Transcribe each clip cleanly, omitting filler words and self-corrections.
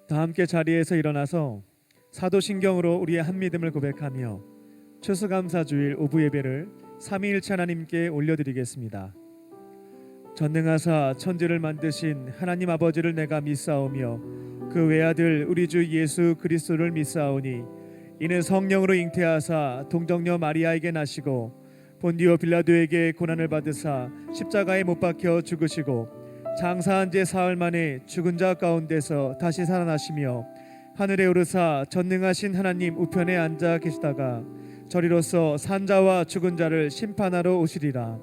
다 함께 자리에서 일어나서 사도신경으로 우리의 한 믿음을 고백하며 추수감사주일 오부 예배를 삼위일체 하나님께 올려드리겠습니다. 전능하사 천지를 만드신 하나님 아버지를 내가 믿사오며 그 외아들 우리 주 예수 그리스도를 믿사오니 이는 성령으로 잉태하사 동정녀 마리아에게 나시고 본디오 빌라도에게 고난을 받으사 십자가에 못 박혀 죽으시고 장사한 지 사흘 만에 죽은 자 가운데서 다시 살아나시며 하늘에 오르사 전능하신 하나님 우편에 앉아 계시다가 저리로서 산자와 죽은 자를 심판하러 오시리라.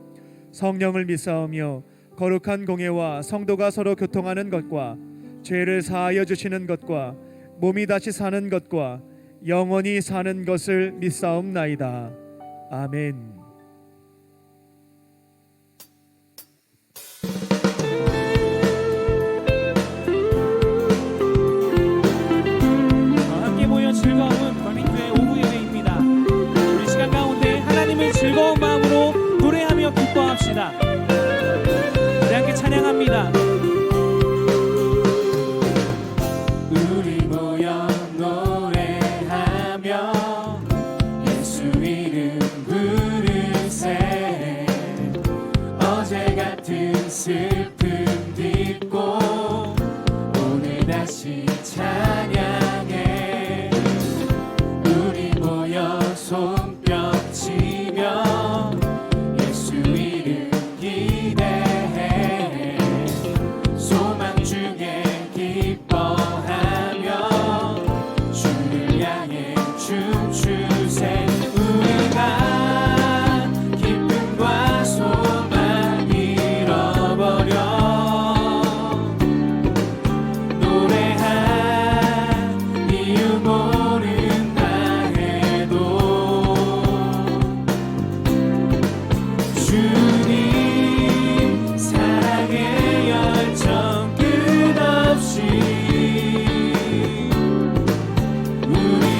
성령을 믿사오며 거룩한 공예와 성도가 서로 교통하는 것과 죄를 사하여 주시는 것과 몸이 다시 사는 것과 영원히 사는 것을 믿사옵나이다. 아멘. 즐거운 광민교회 오후 예배입니다. 우리 시간 가운데 하나님을 즐거운 마음으로 노래하며 기뻐합시다. 우리 함께 찬양합니다. 우리 모여 노래하며 예수 이름 부르세 어제 같은 슬픔 딛고 오늘 다시 찬양해 손뼉치며 예수 이름 기대해 소망 중에 기뻐하며 주를 향해 춤추세 우리가 기쁨과 소망 잃어버려 노래한 이유 주님 사랑의 열정 끝없이 우리를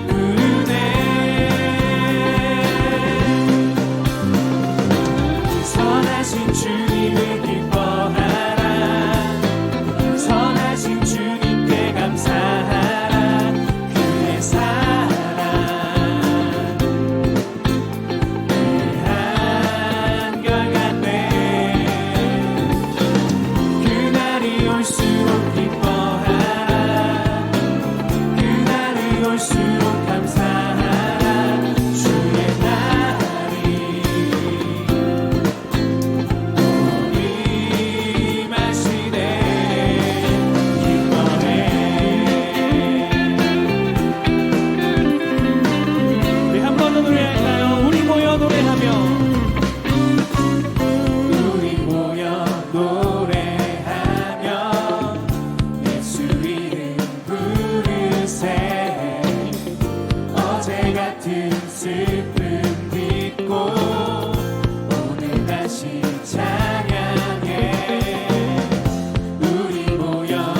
부르네 선하신 주님을 기뻐하라 선하신 주님께 감사하라 그의 올수록 기뻐하라 그날이 올수록 감사하라 주의 날이 임하시네 기뻐해 우리 한 번 더 노래할까요? 우리 모여 노래하며 우리 모여 노래하며 예수 이름 부르세 어제 같은 슬픔 딛고 오늘 다시 찬양해 우리 모여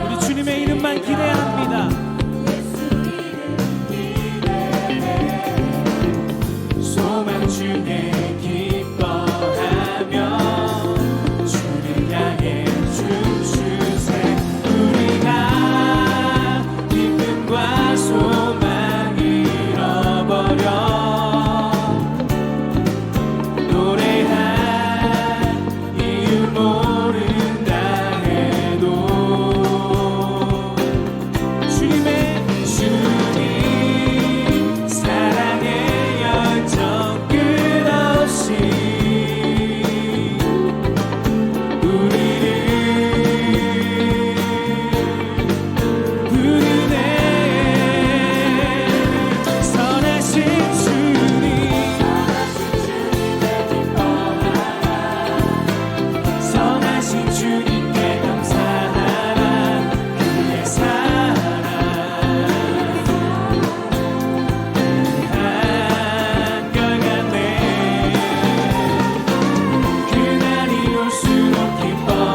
우리 주님의 이름만 기대합니다. 소망 중에 기뻐하며 주를 향해 춤추세 우리가 기쁨과 소망 잃어버려 노래한 이유 모른다 해도 주님 사랑의 열정 끝없이 우리를 부르네 선하신 주님 선하신 주님께 감사하라 그의 사랑 한결같네 그날이 올수록 기뻐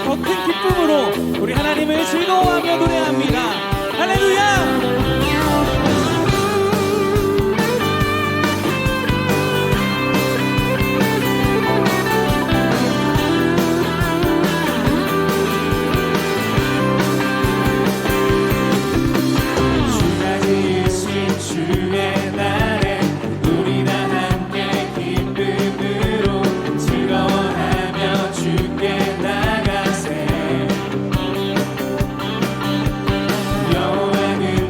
더 큰 기쁨으로 우리 하나님을 즐거워하며 노래합니다. 할렐루야. 주가 지으신 주의 날에 우리 다 함께 기쁨으로 즐거워하며 주께 나가세. 여호와는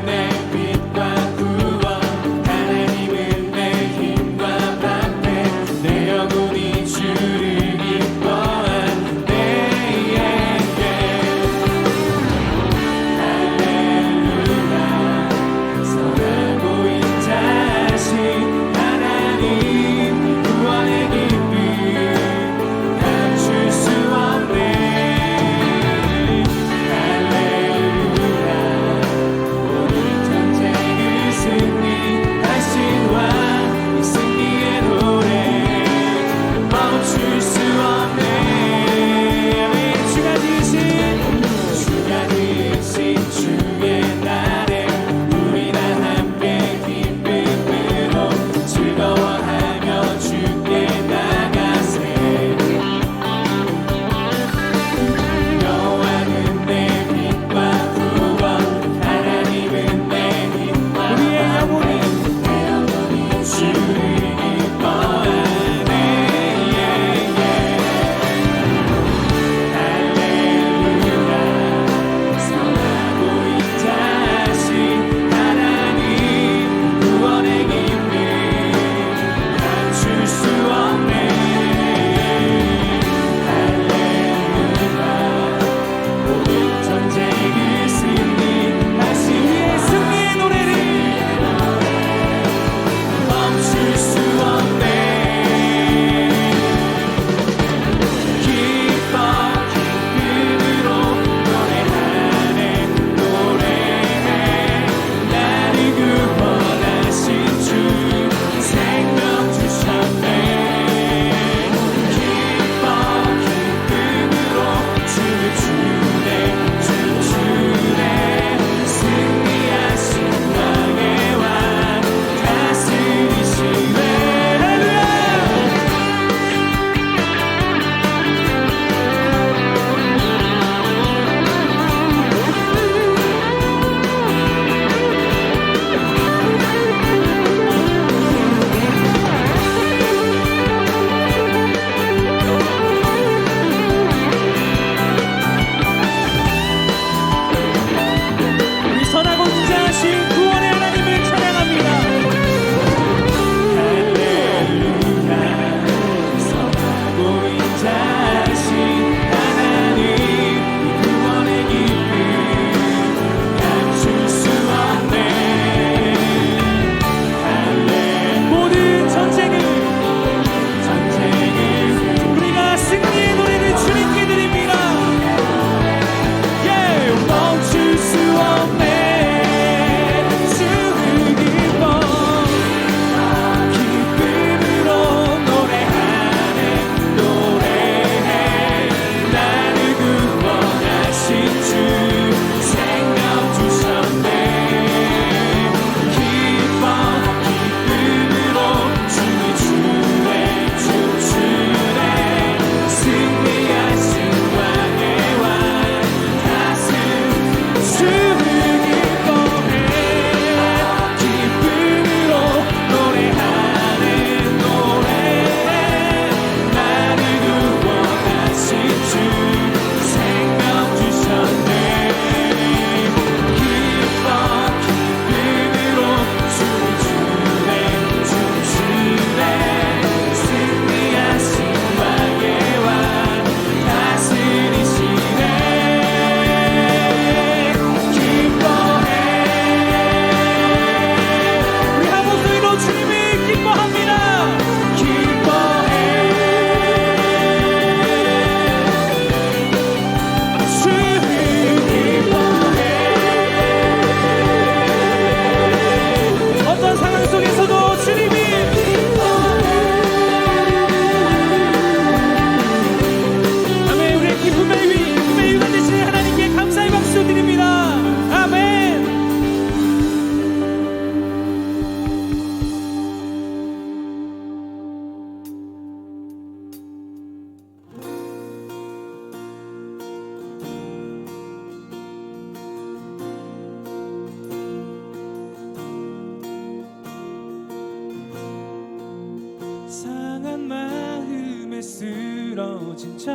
무너진 자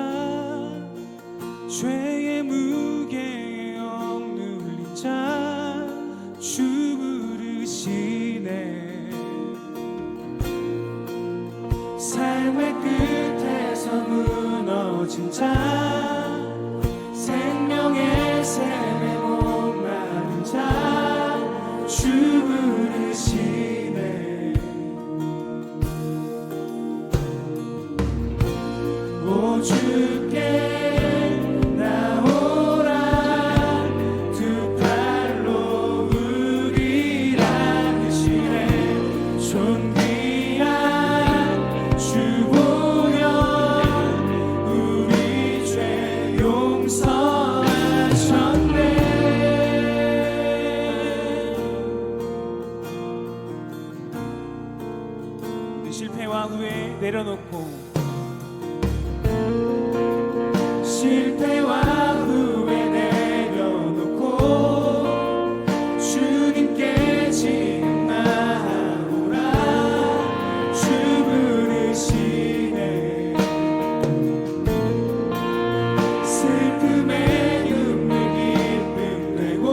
죄의 무게에 억눌린 자 주 부르시네. 삶의 끝에서 무너진 자 생명의 샘에 목마른 자 주 부르시네. 오 주께 나오라 두 팔로 우리를 안으시네. 존귀한 주 보여 우리 죄 용서하셨네. 실패와 후회 내려놓고 실패와 후회 내려놓고 주님께 지금 나아오라 주 부르시네. 슬픔에 눈물 기쁨 되고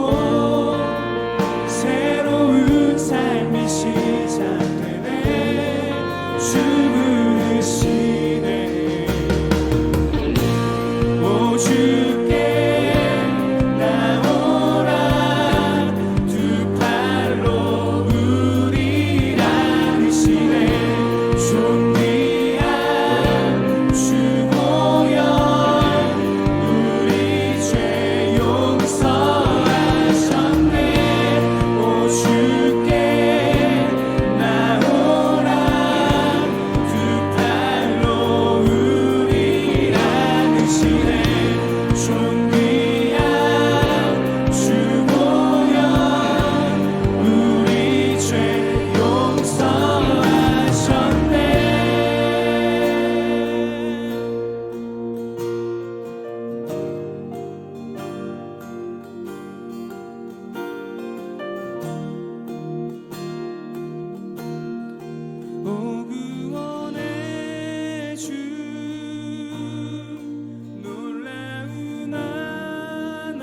새로운 삶이 시작되네. 주 부르시네. 오 주께 나오라 두 팔로 우리를 안으시네. 존귀한 주 보여 우리 죄 용서하셨네. 오 주께 나오라 두 팔로 우리를 안으시네. 존귀한 주 보여 우리 죄 용서하셨네. 오 구원의 주 놀라운 하나님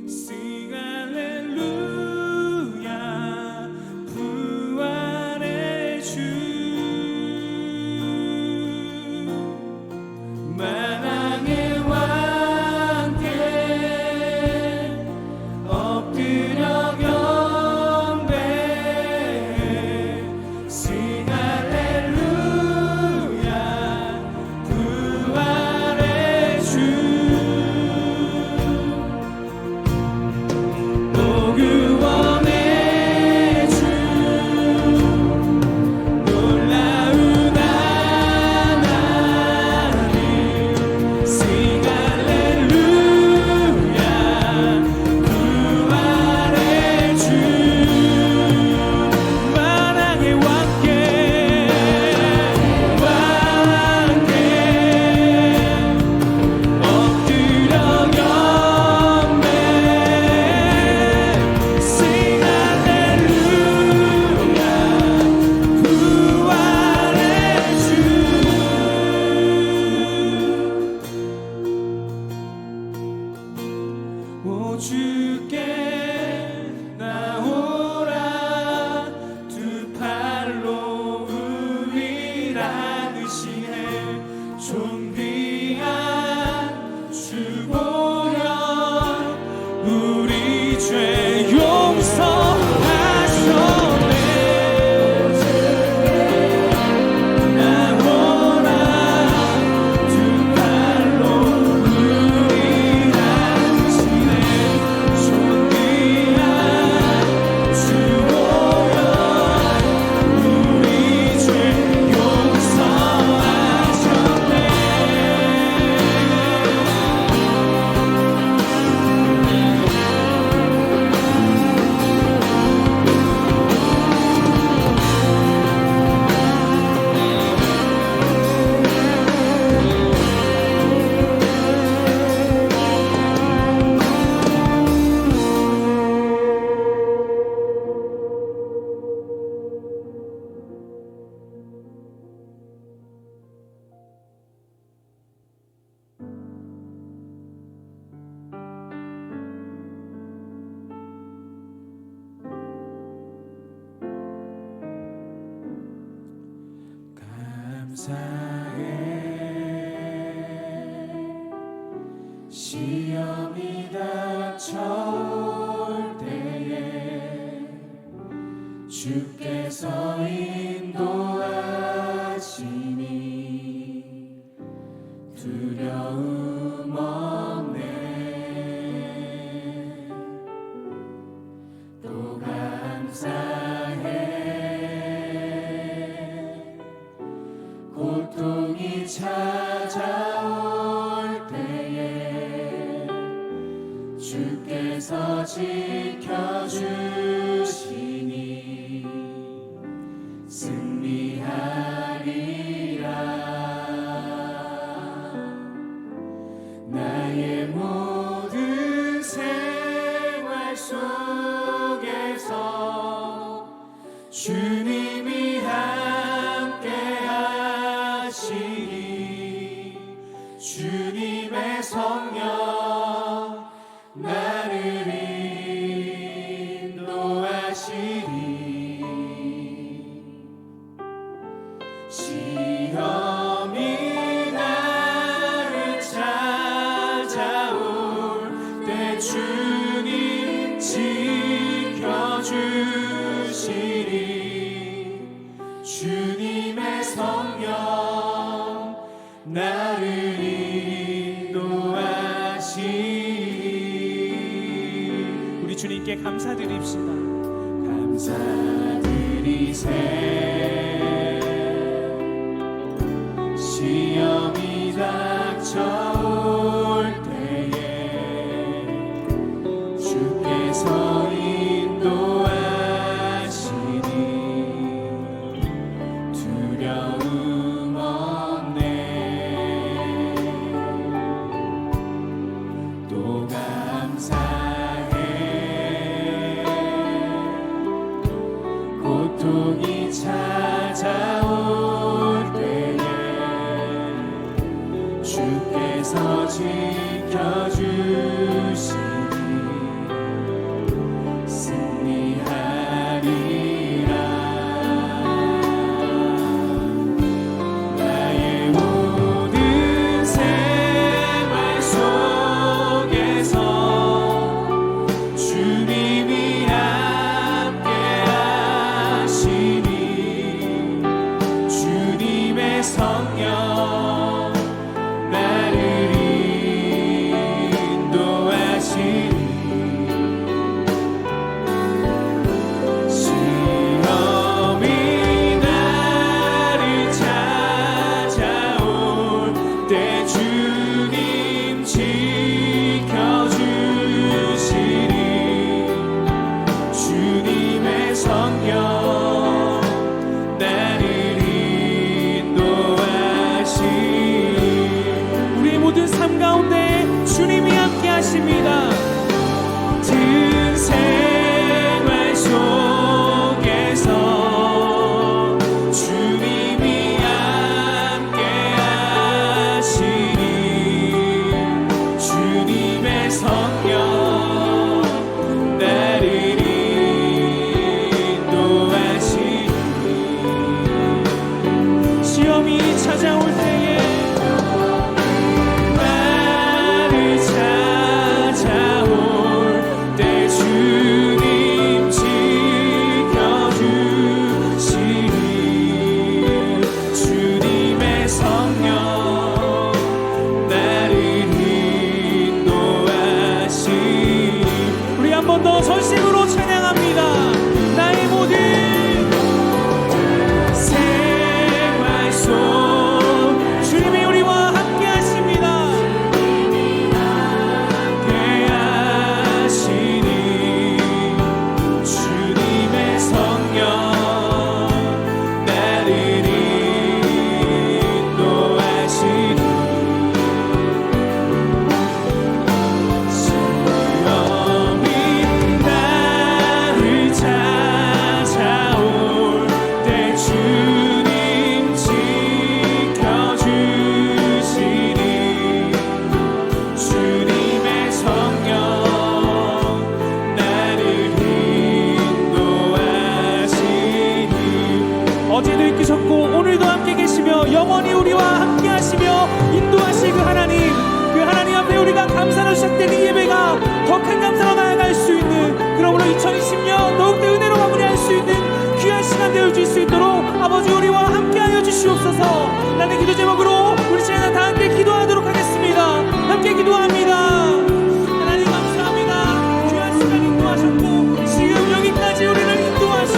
Sing 할렐루야 부활의 주 만왕의 왕께 엎드려 경배해 Sing 할렐루야 부활의 주. 오 구원의 주 놀라운 하나님 Sing 할렐루야 부활의 주 만왕의 왕께 엎드려 경배해 Sing 할렐루야 부활의 주. 오 주께 나오라 두 팔로 우리를 안으시네. 존귀한 주 보여 우리 죄 용서하셨네. 나오라 두 팔로 우리를 안으시네. 존귀한 주 보여 우리 죄 용서하셨네. 주께서 인도하시니 두려움 없네. 또 감사해. 고통이 찾아올 때에 주께서 지켜주시니 승리하리라. 나의 모든 생활 속에서 주님이 함께 하시니 주님의 성령 나를 인도하시니 시험이 나를 찾아올 때 주님 지켜주시니 주님의 성령 나를 인도하시니. 우리 주님께 감사드립시다. 감사드리세. 시험이 닥쳐올 때에 주께서 인도하시니 두려움 없네. 또 감사해. 고통이 찾아올 때에 주께서 지켜주시니 승리하리라. 나의 모든 생활 속에서 주님이 함께 하시니 주님의 성령 나를 인도하시니 주시옵소서. 나는 기도 제목으로 우리 시간 다 함께 기도하도록 하겠습니다. 함께 기도합니다. 하나님 감사합니다. 귀한 시간 인도하셨고 지금 여기까지 우리를 인도하신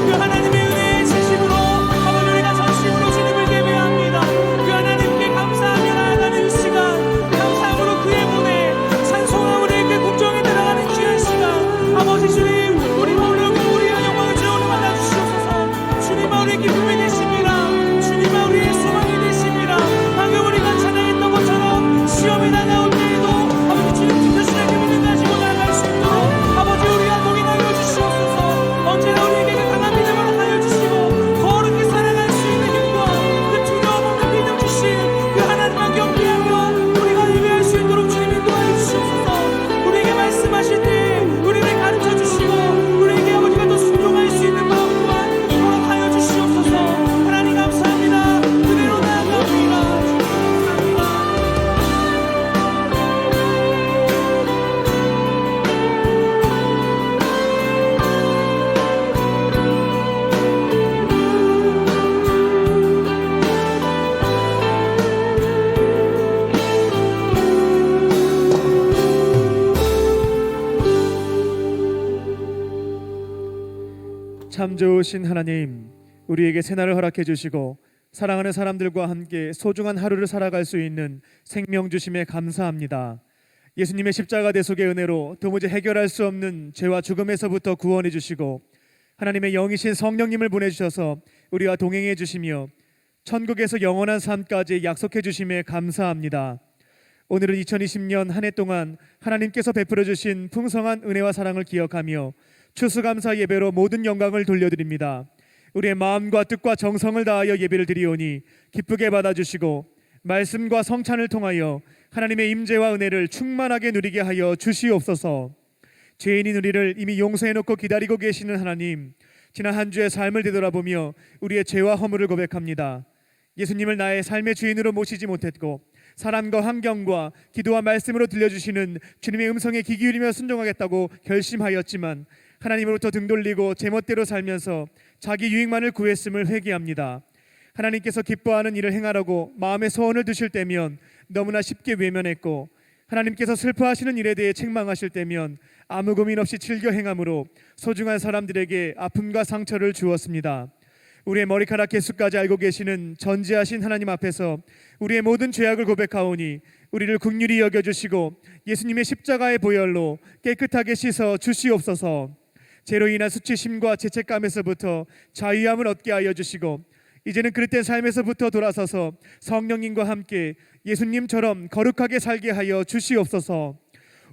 그 하나님의 은혜의 진심으로 아버지 우리가 전심으로 주님을 예배합니다. 그 하나님께 감사하며 나아가는 이 시간, 감사함으로 그의 문에 찬송함으로 그 국정에 들어가는 귀한 시간, 아버지 주님 우리 마음으로 우리의 영광을 주님으로 받아주시옵소서. 주님 우리의 기쁨이 되십니다. 주님 우리의 소망이 되십니다. 방금 우리가 찬양했던 것처럼 시험이 다가올 때에도 아버지 주님 지켜주시는 기분을 가지고 나아갈 수 있도록 아버지 우리와 동행하여 주시옵소서. 언제나 우리에게 그 강한 믿음을 하여 주시고 거룩히 살아갈 수 있는 힘과 그 두려움 없는 믿음 주신 그 하나님만 경배하며 우리가 예배할 수 있도록 주님 인도하여 주시옵소서. 우리에게 말씀하실 때 우리를 가르쳐 주시고 우리에게 아버지가 또 순종할 수 있는 마음 또한 허락하여 주시옵소서. 하나님 감사합니다. 그대로 나아갑니다. 주님 감사합니다. 참 좋으신 하나님, 우리에게 새날을 허락해 주시고 사랑하는 사람들과 함께 소중한 하루를 살아갈 수 있는 생명 주심에 감사합니다. 예수님의 십자가 대속의 은혜로 도무지 해결할 수 없는 죄와 죽음에서부터 구원해 주시고 하나님의 영이신 성령님을 보내주셔서 우리와 동행해 주시며 천국에서 영원한 삶까지 약속해 주심에 감사합니다. 오늘은 2020년 한 해 동안 하나님께서 베풀어 주신 풍성한 은혜와 사랑을 기억하며 추수감사 예배로 모든 영광을 돌려드립니다. 우리의 마음과 뜻과 정성을 다하여 예배를 드리오니 기쁘게 받아주시고 말씀과 성찬을 통하여 하나님의 임재와 은혜를 충만하게 누리게 하여 주시옵소서. 죄인인 우리를 이미 용서해놓고 기다리고 계시는 하나님, 지난 한 주의 삶을 되돌아보며 우리의 죄와 허물을 고백합니다. 예수님을 나의 삶의 주인으로 모시지 못했고 사람과 환경과 기도와 말씀으로 들려주시는 주님의 음성에 귀 기울이며 순종하겠다고 결심하였지만 하나님으로부터 등 돌리고 제멋대로 살면서 자기 유익만을 구했음을 회개합니다. 하나님께서 기뻐하는 일을 행하라고 마음에 소원을 두실 때면 너무나 쉽게 외면했고 하나님께서 슬퍼하시는 일에 대해 책망하실 때면 아무 고민 없이 즐겨 행함으로 소중한 사람들에게 아픔과 상처를 주었습니다. 우리의 머리카락 개수까지 알고 계시는 전지하신 하나님 앞에서 우리의 모든 죄악을 고백하오니 우리를 긍휼히 여겨주시고 예수님의 십자가의 보혈로 깨끗하게 씻어 주시옵소서. 죄로 인한 수치심과 죄책감에서부터 자유함을 얻게 하여 주시고 이제는 그릇된 삶에서부터 돌아서서 성령님과 함께 예수님처럼 거룩하게 살게 하여 주시옵소서.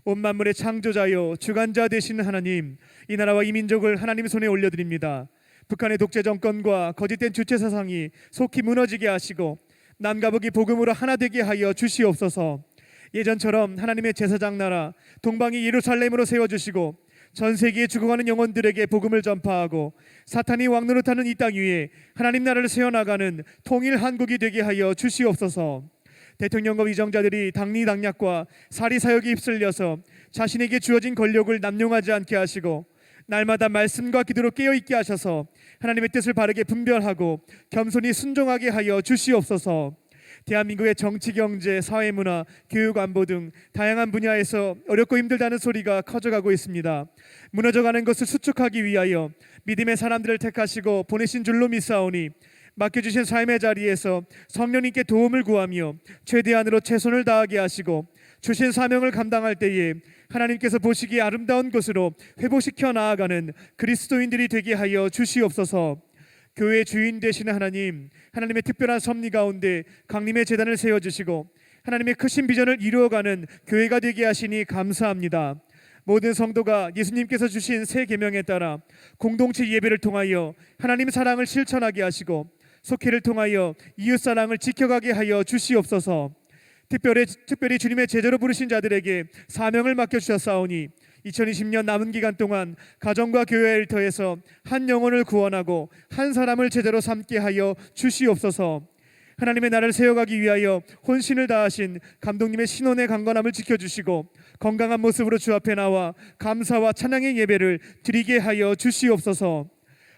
온 만물의 창조자요 주관자 되시는 하나님, 이 나라와 이 민족을 하나님 손에 올려드립니다. 북한의 독재 정권과 거짓된 주체 사상이 속히 무너지게 하시고 남과 북이 복음으로 하나 되게 하여 주시옵소서. 예전처럼 하나님의 제사장 나라 동방이 예루살렘으로 세워주시고 전 세계에 죽어가는 영혼들에게 복음을 전파하고 사탄이 왕노릇하는 이 땅 위에 하나님 나라를 세워나가는 통일 한국이 되게 하여 주시옵소서. 대통령과 위정자들이 당리당략과 사리사욕에 휩쓸려서 자신에게 주어진 권력을 남용하지 않게 하시고 날마다 말씀과 기도로 깨어있게 하셔서 하나님의 뜻을 바르게 분별하고 겸손히 순종하게 하여 주시옵소서. 대한민국의 정치, 경제, 사회문화, 교육, 안보 등 다양한 분야에서 어렵고 힘들다는 소리가 커져가고 있습니다. 무너져가는 것을 수축하기 위하여 믿음의 사람들을 택하시고 보내신 줄로 믿사오니 맡겨주신 삶의 자리에서 성령님께 도움을 구하며 최대한으로 최선을 다하게 하시고 주신 사명을 감당할 때에 하나님께서 보시기에 아름다운 것으로 회복시켜 나아가는 그리스도인들이 되게 하여 주시옵소서. 교회의 주인 되시는 하나님, 하나님의 특별한 섭리 가운데 강림의 제단을 세워주시고 하나님의 크신 비전을 이루어가는 교회가 되게 하시니 감사합니다. 모든 성도가 예수님께서 주신 새 계명에 따라 공동체 예배를 통하여 하나님 사랑을 실천하게 하시고 속회를 통하여 이웃 사랑을 지켜가게 하여 주시옵소서. 특별히 주님의 제자로 부르신 자들에게 사명을 맡겨주셨사오니 2020년 남은 기간 동안 가정과 교회를 통해서 한 영혼을 구원하고 한 사람을 제자로 삼게 하여 주시옵소서. 하나님의 나라를 세워가기 위하여 혼신을 다하신 감독님의 신원의 강건함을 지켜주시고 건강한 모습으로 주 앞에 나와 감사와 찬양의 예배를 드리게 하여 주시옵소서.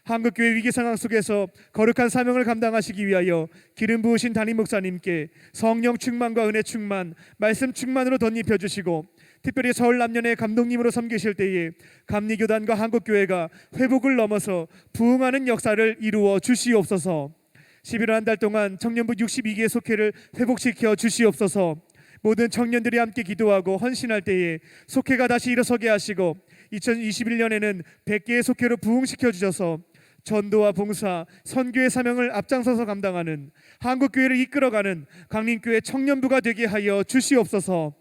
한국교회 위기 상황 속에서 거룩한 사명을 감당하시기 위하여 기름 부으신 담임 목사님께 성령 충만과 은혜 충만, 말씀 충만으로 덧입혀 주시고, 특별히 서울 남년의 감독님으로 섬기실 때에 감리교단과 한국교회가 회복을 넘어서 부흥하는 역사를 이루어 주시옵소서. 11월 한 달 동안 청년부 62개 속회를 회복시켜 주시옵소서. 모든 청년들이 함께 기도하고 헌신할 때에 속회가 다시 일어서게 하시고, 2021년에는 100개의 속회로 부흥시켜 주셔서 전도와 봉사, 선교의 사명을 앞장서서 감당하는, 한국교회를 이끌어가는 강림교회 청년부가 되게 하여 주시옵소서.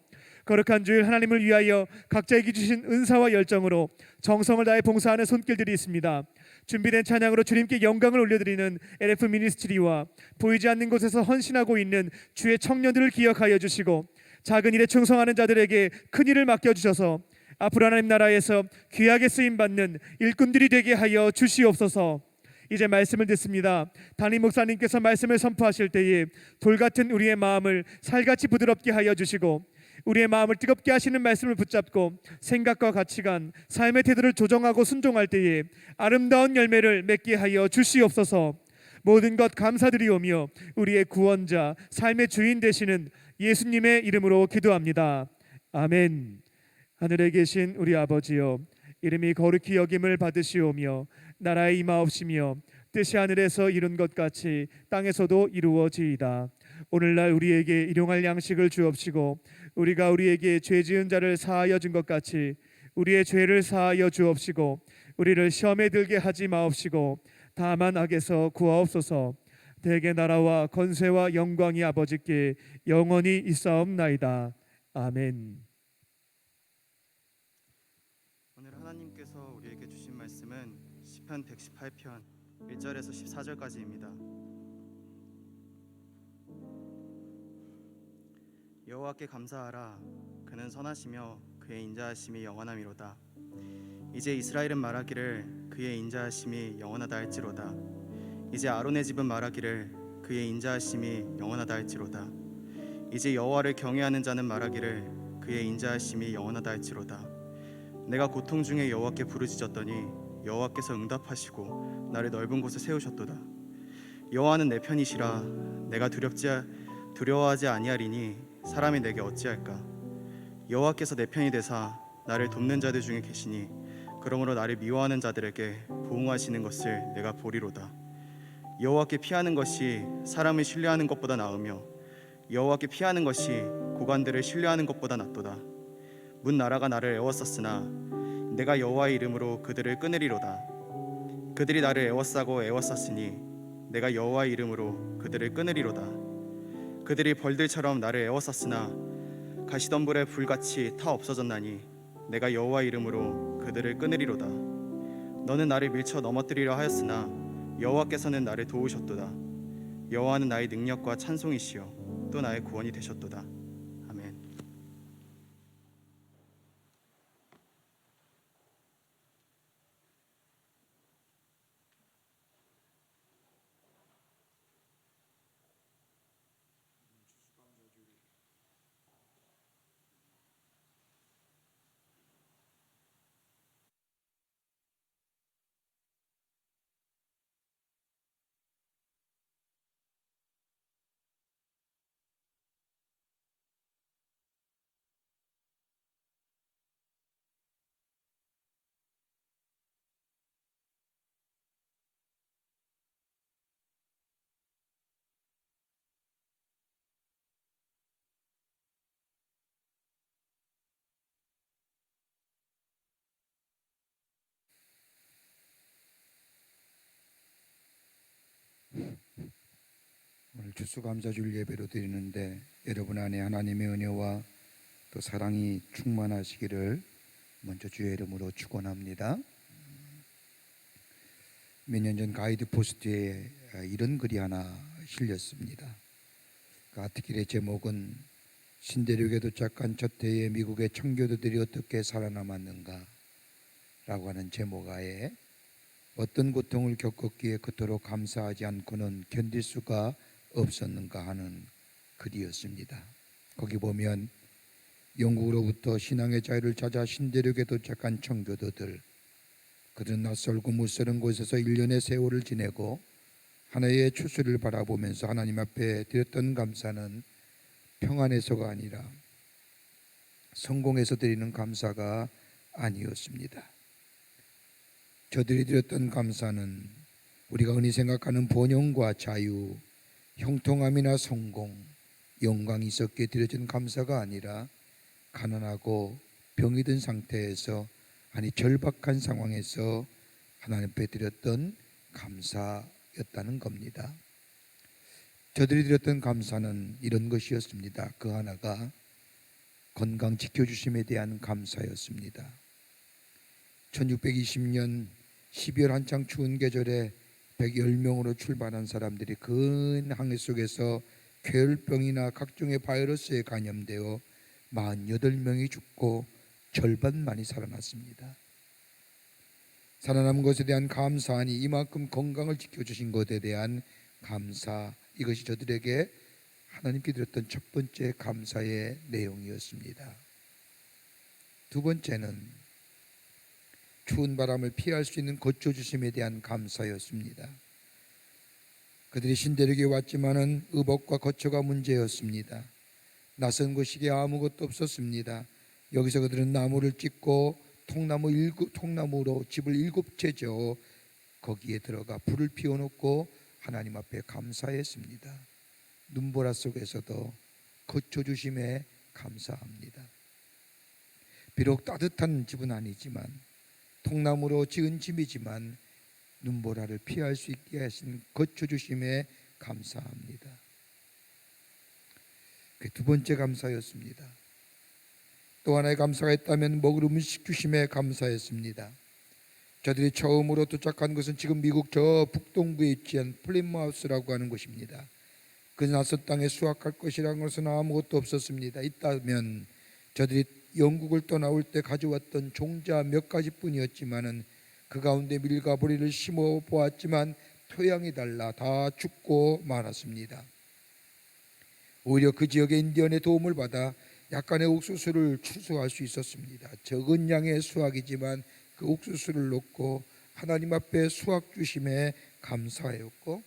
거룩한 주일 하나님을 위하여 각자에게 주신 은사와 열정으로 정성을 다해 봉사하는 손길들이 있습니다. 준비된 찬양으로 주님께 영광을 올려드리는 LF 미니스트리와 보이지 않는 곳에서 헌신하고 있는 주의 청년들을 기억하여 주시고, 작은 일에 충성하는 자들에게 큰 일을 맡겨주셔서 앞으로 하나님 나라에서 귀하게 쓰임받는 일꾼들이 되게 하여 주시옵소서. 이제 말씀을 듣습니다. 담임 목사님께서 말씀을 선포하실 때에 돌같은 우리의 마음을 살같이 부드럽게 하여 주시고, 우리의 마음을 뜨겁게 하시는 말씀을 붙잡고 생각과 가치관, 삶의 태도를 조정하고 순종할 때에 아름다운 열매를 맺게 하여 주시옵소서. 모든 것 감사드리오며 우리의 구원자, 삶의 주인 되시는 예수님의 이름으로 기도합니다. 아멘. 하늘에 계신 우리 아버지여, 이름이 거룩히 여김을 받으시오며 나라의 임하옵시며 뜻이 하늘에서 이룬 것 같이 땅에서도 이루어지이다. 오늘날 우리에게 일용할 양식을 주옵시고, 우리가 우리에게 죄 지은 자를 사하여 준 것 같이 우리의 죄를 사하여 주옵시고, 우리를 시험에 들게 하지 마옵시고 다만 악에서 구하옵소서. 대개 나라와 권세와 영광이 아버지께 영원히 있사옵나이다. 아멘. 오늘 하나님께서 우리에게 주신 말씀은 시편 118편 1절에서 14절까지입니다. 여호와께 감사하라. 그는 선하시며 그의 인자하심이 영원하미로다. 이제 이스라엘은 말하기를 그의 인자하심이 영원하다 할지로다. 이제 아론의 집은 말하기를 그의 인자하심이 영원하다 할지로다. 이제 여호와를 경외하는 자는 말하기를 그의 인자하심이 영원하다 할지로다. 내가 고통 중에 여호와께 부르짖었더니 여호와께서 응답하시고 나를 넓은 곳에 세우셨도다. 여호와는 내 편이시라. 내가 두려워하지 아니하리니 사람이 내게 어찌할까. 여호와께서 내 편이 되사 나를 돕는 자들 중에 계시니 그러므로 나를 미워하는 자들에게 보응하시는 것을 내가 보리로다. 여호와께 피하는 것이 사람을 신뢰하는 것보다 나으며 여호와께 피하는 것이 고관들을 신뢰하는 것보다 낫도다. 문 나라가 나를 애워쌌으나 내가 여호와의 이름으로 그들을 끊으리로다. 그들이 나를 애워싸고 애워쌌으니 내가 여호와의 이름으로 그들을 끊으리로다. 그들이 벌들처럼 나를 애워쌌으나 가시덤불에 불같이 타 없어졌나니 내가 여호와의 이름으로 그들을 끊으리로다. 너는 나를 밀쳐 넘어뜨리려 하였으나 여호와께서는 나를 도우셨도다. 여호와는 나의 능력과 찬송이시여 또 나의 구원이 되셨도다. 아멘. 오늘 추수감사주일 예배로 드리는데 여러분 안에 하나님의 은혜와 또 사랑이 충만하시기를 먼저 주의 이름으로 축원합니다. 몇 년 전 가이드 포스트에 이런 글이 하나 실렸습니다. 그 아티클의 제목은 신대륙에 도착한 첫 해에 미국의 청교도들이 어떻게 살아남았는가 라고 하는 제목하에 어떤 고통을 겪었기에 그토록 감사하지 않고는 견딜 수가 없었는가 하는 글이었습니다. 거기 보면 영국으로부터 신앙의 자유를 찾아 신대륙에 도착한 청교도들, 그들은 낯설고 무서운 곳에서 1년의 세월을 지내고 하나의 추수를 바라보면서 하나님 앞에 드렸던 감사는 평안에서가 아니라 성공에서 드리는 감사가 아니었습니다. 저들이 드렸던 감사는 우리가 흔히 생각하는 번영과 자유, 형통함이나 성공, 영광이 있었기에 드려진 감사가 아니라 가난하고 병이 든 상태에서, 아니 절박한 상황에서 하나님 앞에 드렸던 감사였다는 겁니다. 저들이 드렸던 감사는 이런 것이었습니다. 그 하나가 건강 지켜주심에 대한 감사였습니다. 1620년 12월 한창 추운 계절에 110명으로 출발한 사람들이 그 항해 속에서 쾌혈병이나 각종의 바이러스에 감염되어 48명이 죽고 절반만이 살아났습니다. 살아남은 것에 대한 감사하니 이만큼 건강을 지켜주신 것에 대한 감사, 이것이 저들에게 하나님께 드렸던 첫 번째 감사의 내용이었습니다. 두 번째는 추운 바람을 피할 수 있는 거처주심에 대한 감사였습니다. 그들이 신대륙에 왔지만은 의복과 거처가 문제였습니다. 낯선 곳이기에 아무것도 없었습니다. 여기서 그들은 나무를 찢고 통나무로 집을 7채 지어 거기에 들어가 불을 피워놓고 하나님 앞에 감사했습니다. 눈보라 속에서도 거처주심에 감사합니다. 비록 따뜻한 집은 아니지만 통나무로 지은 집이지만 눈보라를 피할 수 있게 하신 거처주심에 감사합니다. 그 두 번째 감사였습니다. 또 하나의 감사가 있다면 먹을 음식 주심에 감사했습니다. 저들이 처음으로 도착한 것은 지금 미국 저 북동부에 위치한 플리마우스라고 하는 곳입니다. 그 낯선 땅에 수확할 것이라는 것은 아무것도 없었습니다. 있다면 저들이 영국을 떠나올 때 가져왔던 종자 몇 가지뿐이었지만은 그 가운데 밀과 보리를 심어 보았지만 토양이 달라 다 죽고 말았습니다. 오히려 그 지역의 인디언의 도움을 받아 약간의 옥수수를 추수할 수 있었습니다. 적은 양의 수확이지만 그 옥수수를 놓고 하나님 앞에 수확 주심에 감사하였고,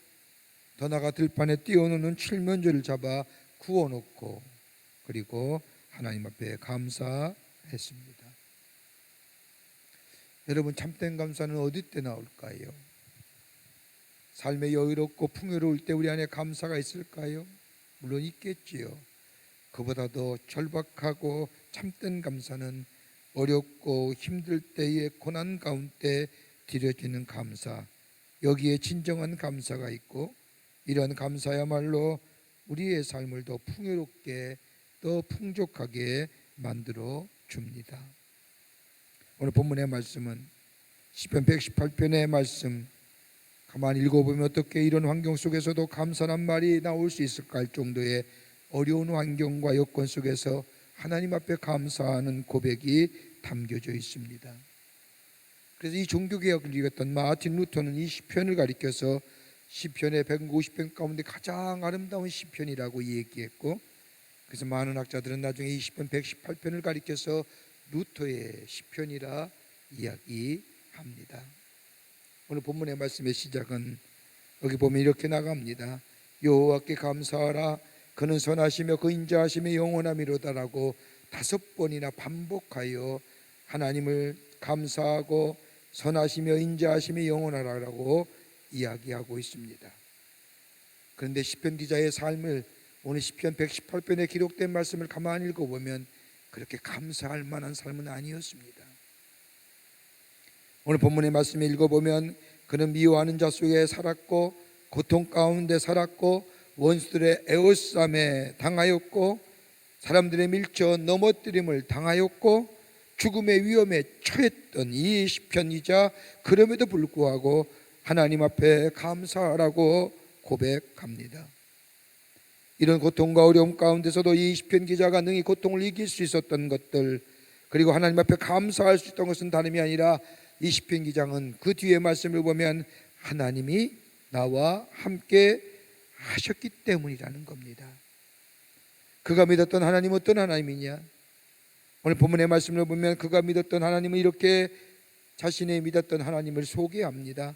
더 나아가 들판에 띄워놓는 칠면조를 잡아 구워놓고 그리고 하나님 앞에 감사했습니다. 여러분, 참된 감사는 어디 때 나올까요? 삶에 여유롭고 풍요로울 때 우리 안에 감사가 있을까요? 물론 있겠지요. 그보다도 절박하고 참된 감사는 어렵고 힘들 때의 고난 가운데 드려지는 감사, 여기에 진정한 감사가 있고, 이러한 감사야말로 우리의 삶을 더 풍요롭게, 더 풍족하게 만들어 줍니다. 오늘 본문의 말씀은 시편 118편의 말씀, 가만히 읽어보면 어떻게 이런 환경 속에서도 감사란 말이 나올 수 있을까 할 정도의 어려운 환경과 여건 속에서 하나님 앞에 감사하는 고백이 담겨져 있습니다. 그래서 이 종교개혁을 이뤘던 마틴 루터는 이 시편을 가리켜서 시편의 150편 가운데 가장 아름다운 시편이라고 얘기했고, 그래서 많은 학자들은 나중에 이 시편 118편을 가리켜서 루터의 시편이라 이야기합니다. 오늘 본문의 말씀의 시작은 여기 보면 이렇게 나갑니다. 여호와께 감사하라, 그는 선하시며 그 인자하심이 영원함이로다라고 5번이나 반복하여 하나님을 감사하고 선하시며 인자하심이 영원하라고 이야기하고 있습니다. 그런데 시편 기자의 삶을 오늘 시편 118편에 기록된 말씀을 가만히 읽어보면 그렇게 감사할 만한 삶은 아니었습니다. 오늘 본문의 말씀을 읽어보면 그는 미워하는 자 속에 살았고 고통 가운데 살았고 원수들의 에워싸매 당하였고 사람들의 밀쳐 넘어뜨림을 당하였고 죽음의 위험에 처했던 이 시편이자 그럼에도 불구하고 하나님 앞에 감사하라고 고백합니다. 이런 고통과 어려움 가운데서도 이 시편 기자가 능히 고통을 이길 수 있었던 것들, 그리고 하나님 앞에 감사할 수 있던 것은 다름이 아니라 이 시편 기자는 그 뒤에 말씀을 보면 하나님이 나와 함께 하셨기 때문이라는 겁니다. 그가 믿었던 하나님은 어떤 하나님이냐? 오늘 본문의 말씀을 보면 그가 믿었던 하나님은 이렇게 자신의 믿었던 하나님을 소개합니다.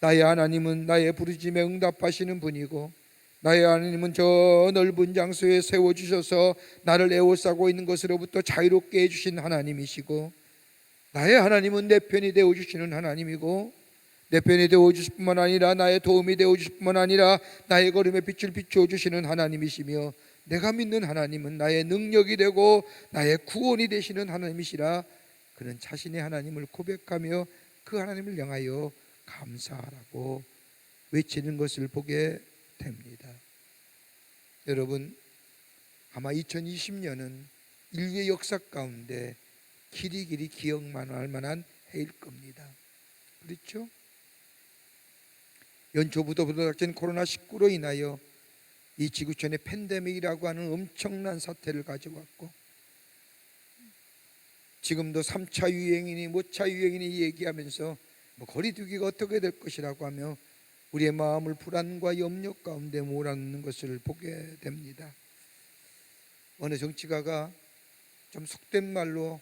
나의 하나님은 나의 부르심에 응답하시는 분이고, 나의 하나님은 저 넓은 장소에 세워주셔서 나를 에워싸고 있는 것으로부터 자유롭게 해주신 하나님이시고, 나의 하나님은 내 편이 되어주시는 하나님이고, 내 편이 되어주실 뿐만 아니라 나의 도움이 되어주실 뿐만 아니라 나의 걸음에 빛을 비추어주시는 하나님이시며, 내가 믿는 하나님은 나의 능력이 되고 나의 구원이 되시는 하나님이시라. 그는 자신의 하나님을 고백하며 그 하나님을 향하여 감사하라고 외치는 것을 보게 됩니다. 여러분, 아마 2020년은 인류의 역사 가운데 길이 기억만 할 만한 해일 겁니다. 그렇죠? 연초부터 닥친 코로나19로 인하여 이 지구촌의 팬데믹이라고 하는 엄청난 사태를 가져왔고, 지금도 3차 유행이니 5차 유행이니 얘기하면서 거리두기가 어떻게 될 것이라고 하며 우리의 마음을 불안과 염려 가운데 몰아넣는 것을 보게 됩니다. 어느 정치가가 좀 속된 말로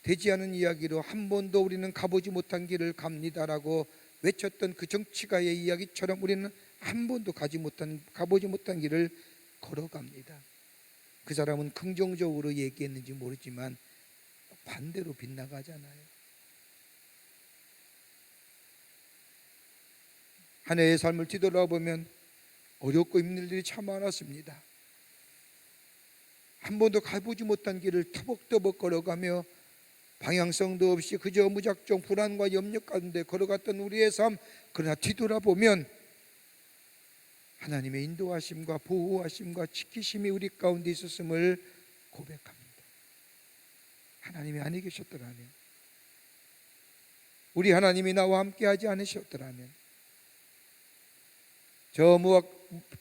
되지 않은 이야기로 한 번도 우리는 가보지 못한 길을 갑니다라고 외쳤던 그 정치가의 이야기처럼 우리는 한 번도 가보지 못한 길을 걸어갑니다. 그 사람은 긍정적으로 얘기했는지 모르지만 반대로 빗나가잖아요. 한 해의 삶을 뒤돌아보면 어렵고 힘든 일이 참 많았습니다. 한 번도 가보지 못한 길을 터벅터벅 걸어가며 방향성도 없이 그저 무작정 불안과 염려 가운데 걸어갔던 우리의 삶, 그러나 뒤돌아보면 하나님의 인도하심과 보호하심과 지키심이 우리 가운데 있었음을 고백합니다. 하나님이 아니 계셨더라면, 우리 하나님이 나와 함께 하지 않으셨더라면, 저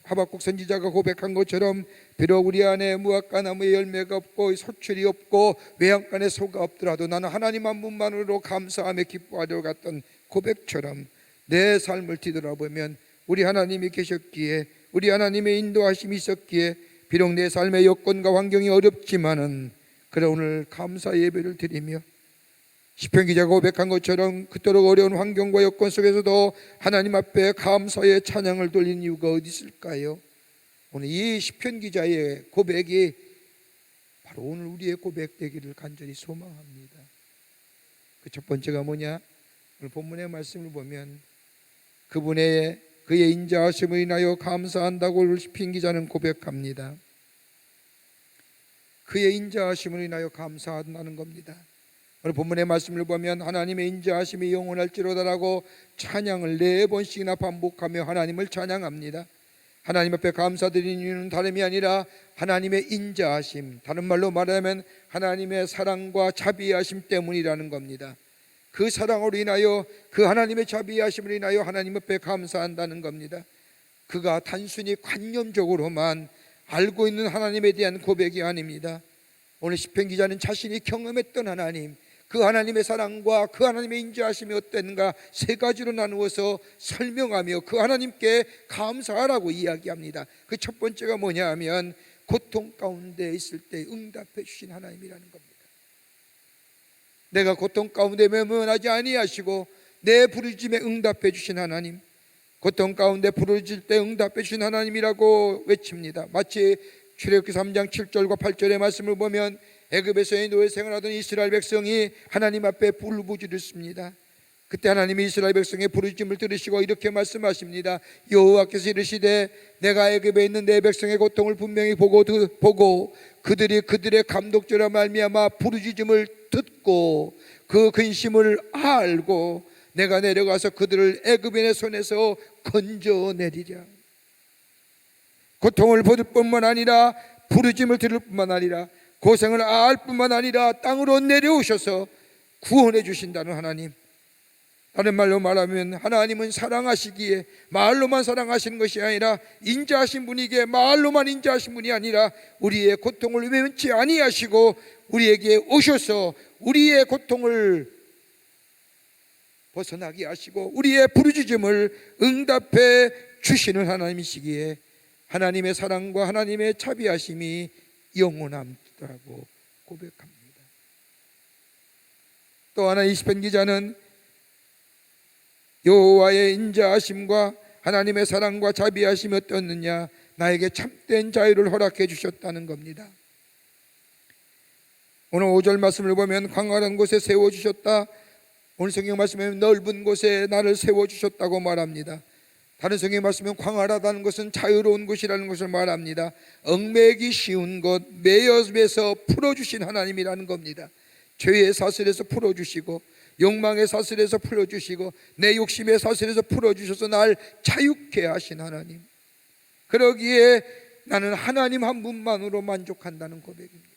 하박국 선지자가 고백한 것처럼 비록 우리 안에 무화과 나무의 열매가 없고 소출이 없고 외양간에 소가 없더라도 나는 하나님 한 분만으로 감사하며 기뻐하려 갔던 고백처럼 내 삶을 뒤돌아보면 우리 하나님이 계셨기에, 우리 하나님의 인도하심이 있었기에 비록 내 삶의 여건과 환경이 어렵지만은 그래 오늘 감사 예배를 드리며 시편 기자가 고백한 것처럼 그토록 어려운 환경과 여건 속에서도 하나님 앞에 감사의 찬양을 돌린 이유가 어디 있을까요? 오늘 이 시편 기자의 고백이 바로 오늘 우리의 고백 되기를 간절히 소망합니다. 그 첫 번째가 뭐냐? 오늘 본문의 말씀을 보면 그의 인자하심을 인하여 감사한다고 시편 기자는 고백합니다. 그의 인자하심을 인하여 감사한다는 겁니다. 오늘 본문의 말씀을 보면 하나님의 인자하심이 영원할지로다라고 찬양을 4번씩이나 반복하며 하나님을 찬양합니다. 하나님 앞에 감사드리는 이유는 다름이 아니라 하나님의 인자하심, 다른 말로 말하면 하나님의 사랑과 자비하심 때문이라는 겁니다. 그 사랑으로 인하여, 그 하나님의 자비하심을 인하여 하나님 앞에 감사한다는 겁니다. 그가 단순히 관념적으로만 알고 있는 하나님에 대한 고백이 아닙니다. 오늘 시편 기자는 자신이 경험했던 하나님, 그 하나님의 사랑과 그 하나님의 인자하심이 어땠는가 3가지로 나누어서 설명하며 그 하나님께 감사하라고 이야기합니다. 그 첫 번째가 뭐냐 하면 고통 가운데 있을 때 응답해 주신 하나님이라는 겁니다. 내가 고통 가운데 메모하지 아니하시고 내 부르짖음에 응답해 주신 하나님, 고통 가운데 부르짖을 때 응답해 주신 하나님이라고 외칩니다. 마치 출애굽기 3장 7절과 8절의 말씀을 보면 애굽에서의 노예 생활하던 이스라엘 백성이 하나님 앞에 울부짖었습니다. 그때 하나님이 이스라엘 백성의 부르짖음을 들으시고 이렇게 말씀하십니다. 여호와께서 이르시되 내가 애굽에 있는 내 백성의 고통을 분명히 보고 그들이 그들의 감독자라 말미암아 부르짖음을 듣고 그 근심을 알고 내가 내려가서 그들을 애굽인의 손에서 건져내리랴. 고통을 보들 뿐만 아니라 부르짖음을 들을 뿐만 아니라 고생을 알 뿐만 아니라 땅으로 내려오셔서 구원해 주신다는 하나님. 다른 말로 말하면 하나님은 사랑하시기에 말로만 사랑하시는 것이 아니라 인자하신 분이기에 말로만 인자하신 분이 아니라 우리의 고통을 외면치 아니하시고 우리에게 오셔서 우리의 고통을 벗어나게 하시고 우리의 부르짖음을 응답해 주시는 하나님이시기에 하나님의 사랑과 하나님의 자비하심이 영원함이라고 고백합니다. 또 하나 이 시편 기자는 여호와의 인자하심과 하나님의 사랑과 자비하심이 어떻느냐, 나에게 참된 자유를 허락해 주셨다는 겁니다. 오늘 5절 말씀을 보면 광활한 곳에 세워주셨다, 오늘 성경 말씀에 넓은 곳에 나를 세워주셨다고 말합니다. 다른 성경 말씀은 광활하다는 것은 자유로운 곳이라는 것을 말합니다. 얽매기 쉬운 것, 매여서 풀어주신 하나님이라는 겁니다. 죄의 사슬에서 풀어주시고, 욕망의 사슬에서 풀어주시고, 내 욕심의 사슬에서 풀어주셔서 날 자유케 하신 하나님. 그러기에 나는 하나님 한 분만으로 만족한다는 고백입니다.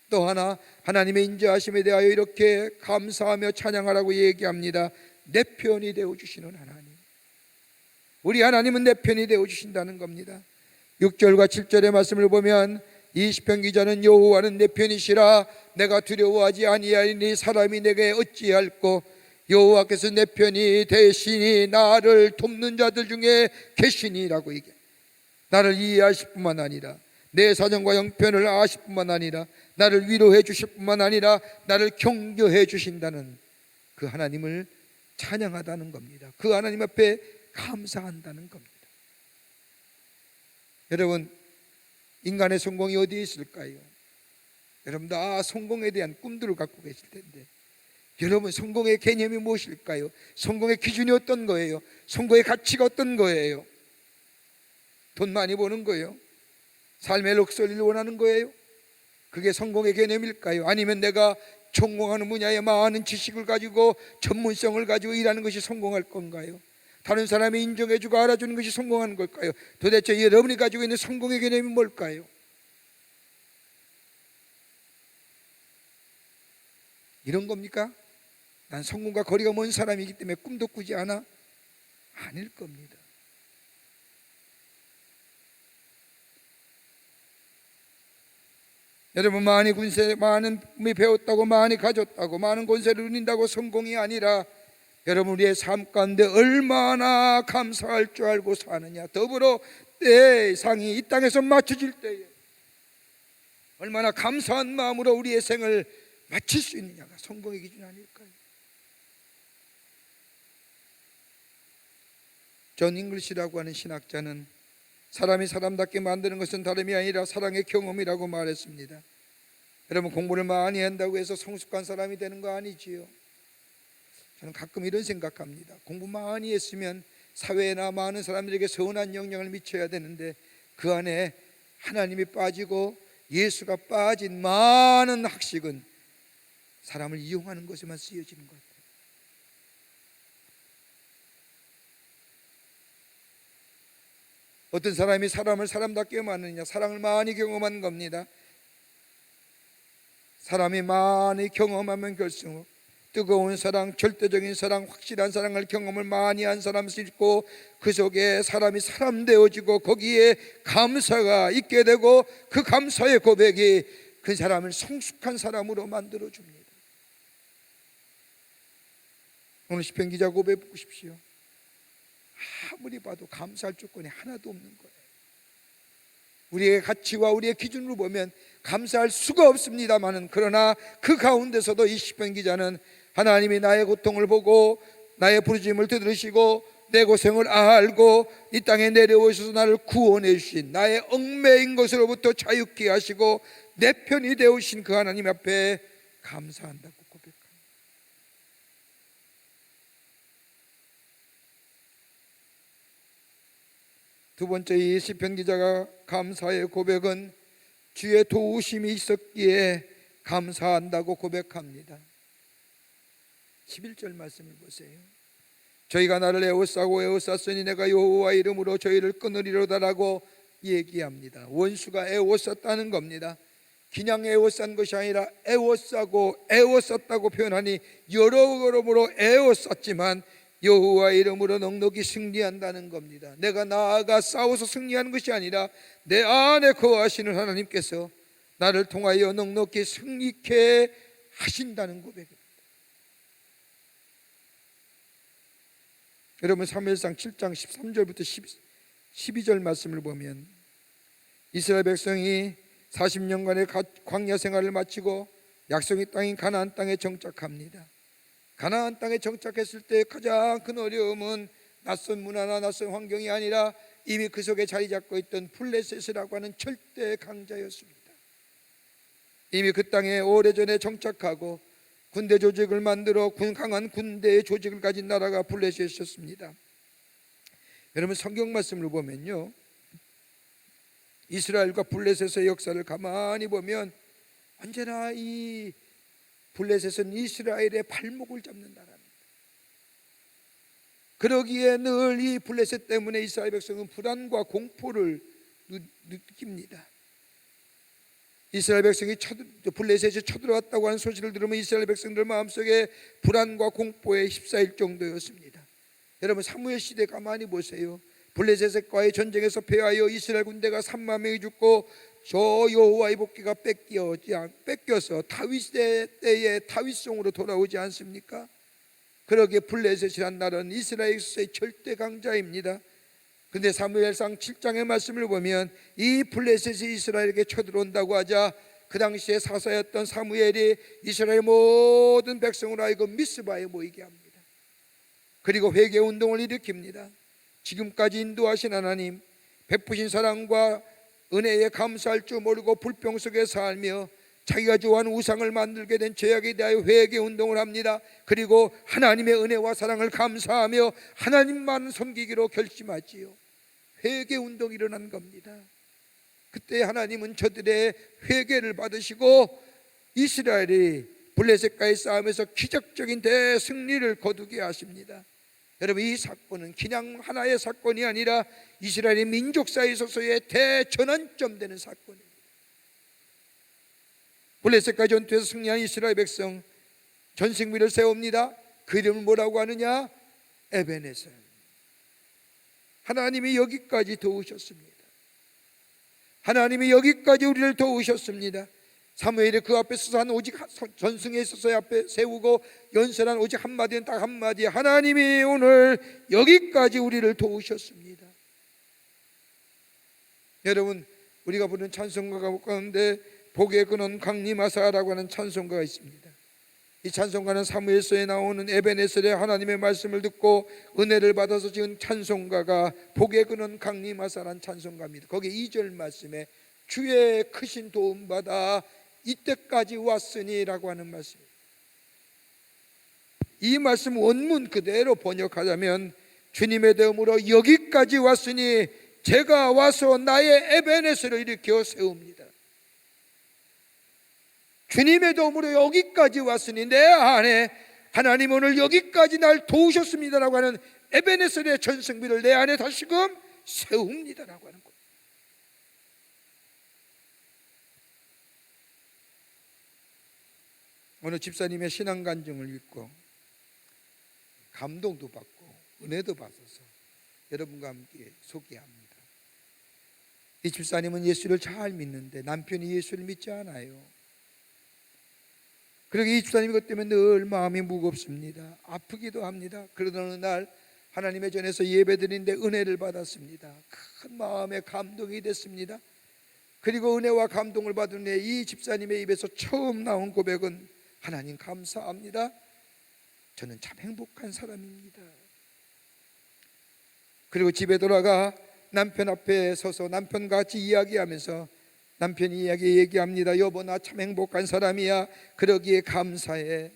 또 하나, 하나님의 인자하심에 대하여 이렇게 감사하며 찬양하라고 얘기합니다. 내 편이 되어주시는 하나님. 우리 하나님은 내 편이 되어주신다는 겁니다. 6절과 7절의 말씀을 보면 이 시편 기자는 여호와는 내 편이시라 내가 두려워하지 아니하리니 사람이 내게 어찌할꼬, 여호와께서 내 편이 되시니 나를 돕는 자들 중에 계시니라고 얘기해. 나를 이해하실 뿐만 아니라 내 사정과 형편을 아실 뿐만 아니라 나를 위로해 주실 뿐만 아니라 나를 격려해 주신다는 그 하나님을 찬양하다는 겁니다. 그 하나님 앞에 감사한다는 겁니다. 여러분, 인간의 성공이 어디에 있을까요? 여러분 다 성공에 대한 꿈들을 갖고 계실 텐데, 여러분 성공의 개념이 무엇일까요? 성공의 기준이 어떤 거예요? 성공의 가치가 어떤 거예요? 돈 많이 버는 거예요? 삶의 럭셔리를 원하는 거예요? 그게 성공의 개념일까요? 아니면 내가 전공하는 분야에 많은 지식을 가지고 전문성을 가지고 일하는 것이 성공할 건가요? 다른 사람이 인정해주고 알아주는 것이 성공하는 걸까요? 도대체 여러분이 가지고 있는 성공의 개념이 뭘까요? 이런 겁니까? 난 성공과 거리가 먼 사람이기 때문에 꿈도 꾸지 않아? 아닐 겁니다. 여러분, 많이 배웠다고, 많이 가졌다고, 많은 권세를 누린다고 성공이 아니라 여러분 우리의 삶 가운데 얼마나 감사할 줄 알고 사느냐, 더불어 내 상이 이 땅에서 맞춰질 때에 얼마나 감사한 마음으로 우리의 생을 마칠 수 있느냐가 성공의 기준이 아닐까요? 존 잉글리시라고 하는 신학자는 사람이 사람답게 만드는 것은 다름이 아니라 사랑의 경험이라고 말했습니다. 여러분, 공부를 많이 한다고 해서 성숙한 사람이 되는 거 아니지요? 저는 가끔 이런 생각합니다. 공부 많이 했으면 사회나 많은 사람들에게 선한 영향을 미쳐야 되는데 그 안에 하나님이 빠지고 예수가 빠진 많은 학식은 사람을 이용하는 것에만 쓰여지는 것 같아요. 어떤 사람이 사람을 사람답게 만드느냐, 사랑을 많이 경험한 겁니다. 사람이 많이 경험하면 결승, 뜨거운 사랑, 절대적인 사랑, 확실한 사랑을 경험을 많이 한 사람일 수 있고, 그 속에 사람이 사람 되어지고 거기에 감사가 있게 되고 그 감사의 고백이 그 사람을 성숙한 사람으로 만들어줍니다. 오늘 시편 기자 고백 보십시오. 아무리 봐도 감사할 조건이 하나도 없는 거예요. 우리의 가치와 우리의 기준으로 보면 감사할 수가 없습니다마는, 그러나 그 가운데서도 이 시편 기자는 하나님이 나의 고통을 보고 나의 부르짖음을 들으시고 내 고생을 알고 이 땅에 내려오셔서 나를 구원해 주신, 나의 얽매인 것으로부터 자유케 하시고 내 편이 되어주신 그 하나님 앞에 감사한다고 고백합니다. 두 번째, 이 시편 기자가 감사의 고백은 주의 도우심이 있었기에 감사한다고 고백합니다. 11절 말씀을 보세요. 저희가 나를 애워싸니 내가 여호와 이름으로 저희를 끊으리로다라고 얘기합니다. 원수가 애워쌌다는 겁니다. 그냥 애워싼 것이 아니라 애워싸고 애워쌌다고 표현하니 여러모로 애워쌌지만 여호와 이름으로 넉넉히 승리한다는 겁니다. 내가 나아가 싸워서 승리하는 것이 아니라 내 안에 거하시는 하나님께서 나를 통하여 넉넉히 승리케 하신다는 고백입니다. 여러분, 사무엘상 7장 13절부터 12절 말씀을 보면 이스라엘 백성이 40년간의 광야 생활을 마치고 약속의 땅인 가나안 땅에 정착합니다. 가나안 땅에 정착했을 때 가장 큰 어려움은 낯선 문화나 낯선 환경이 아니라 이미 그 속에 자리 잡고 있던 블레셋이라고 하는 절대 강자였습니다. 이미 그 땅에 오래전에 정착하고 군대 조직을 만들어 강한 군대의 조직을 가진 나라가 블레셋이었습니다. 여러분, 성경 말씀을 보면요, 이스라엘과 블레셋의 역사를 가만히 보면 언제나 이 블레셋은 이스라엘의 발목을 잡는 나라입니다. 그러기에 늘 이 블레셋 때문에 이스라엘 백성은 불안과 공포를 느낍니다. 이스라엘 백성이 블레셋이 쳐들어왔다고 하는 소식을 들으면 이스라엘 백성들 마음속에 불안과 공포에 휩싸일 정도였습니다. 여러분, 사무엘 시대 가만히 보세요. 블레셋과의 전쟁에서 패하여 이스라엘 군대가 3만 명이 죽고 저 여호와의 복궤가 뺏겨서 다윗의 때에 다윗성으로 돌아오지 않습니까? 그러기에 블레셋이란 나라는 이스라엘의 절대 강자입니다. 근데 사무엘상 7장의 말씀을 보면 이 블레셋이 이스라엘에게 쳐들어온다고 하자 그 당시에 사사였던 사무엘이 이스라엘 모든 백성으로 하여금 미스바에 모이게 합니다. 그리고 회개 운동을 일으킵니다. 지금까지 인도하신 하나님, 베푸신 사랑과 은혜에 감사할 줄 모르고 불평 속에 살며 자기가 좋아하는 우상을 만들게 된 죄악에 대하여 회개 운동을 합니다. 그리고 하나님의 은혜와 사랑을 감사하며 하나님만 섬기기로 결심하지요. 회개 운동이 일어난 겁니다. 그때 하나님은 저들의 회개를 받으시고 이스라엘이 블레셋과의 싸움에서 기적적인 대승리를 거두게 하십니다. 여러분, 이 사건은 그냥 하나의 사건이 아니라 이스라엘의 민족사에 있어서의 대전환점 되는 사건입니다. 블레셋과 전투에서 승리한 이스라엘 백성, 전승미를 세웁니다. 그 이름을 뭐라고 하느냐? 에베네zer. 하나님이 여기까지 도우셨습니다. 하나님이 여기까지 우리를 도우셨습니다. 사무엘이 그 앞에 서서 한 오직 전승에 있어서 앞에 세우고 연설한 오직 한마디는 딱 한마디, 하나님이 오늘 여기까지 우리를 도우셨습니다. 여러분, 우리가 부르는 찬송가가 가운데 복의 근원 강림하사라고 하는 찬송가가 있습니다. 이 찬송가는 사무엘서에 나오는 에베네셀의 하나님의 말씀을 듣고 은혜를 받아서 지은 찬송가가 복의 근원 강림하사라는 찬송가입니다. 거기 2절 말씀에 주의 크신 도움 받아 이때까지 왔으니라고 하는 말씀입니다. 이 말씀 원문 그대로 번역하자면 주님의 도움으로 여기까지 왔으니 제가 와서 나의 에베네셀을 일으켜 세웁니다. 주님의 도움으로 여기까지 왔으니 내 안에 하나님 오늘 여기까지 날 도우셨습니다라고 하는 에베네셀의 전승비를 내 안에 다시금 세웁니다라고 하는 겁니다. 오늘 집사님의 신앙 간증을 읽고 감동도 받고 은혜도 받아서 여러분과 함께 소개합니다. 이 집사님은 예수를 잘 믿는데 남편이 예수를 믿지 않아요. 그러기 이 집사님이 그것 때문에 늘 마음이 무겁습니다. 아프기도 합니다. 그러던 어느 날 하나님의 전에서 예배드리는데 은혜를 받았습니다. 큰 마음에 감동이 됐습니다. 그리고 은혜와 감동을 받은 후에 이 집사님의 입에서 처음 나온 고백은 하나님 감사합니다. 저는 참 행복한 사람입니다. 그리고 집에 돌아가 남편 앞에 서서 남편과 같이 이야기하면서 남편이 얘기합니다. 여보, 나 참 행복한 사람이야. 그러기에 감사해.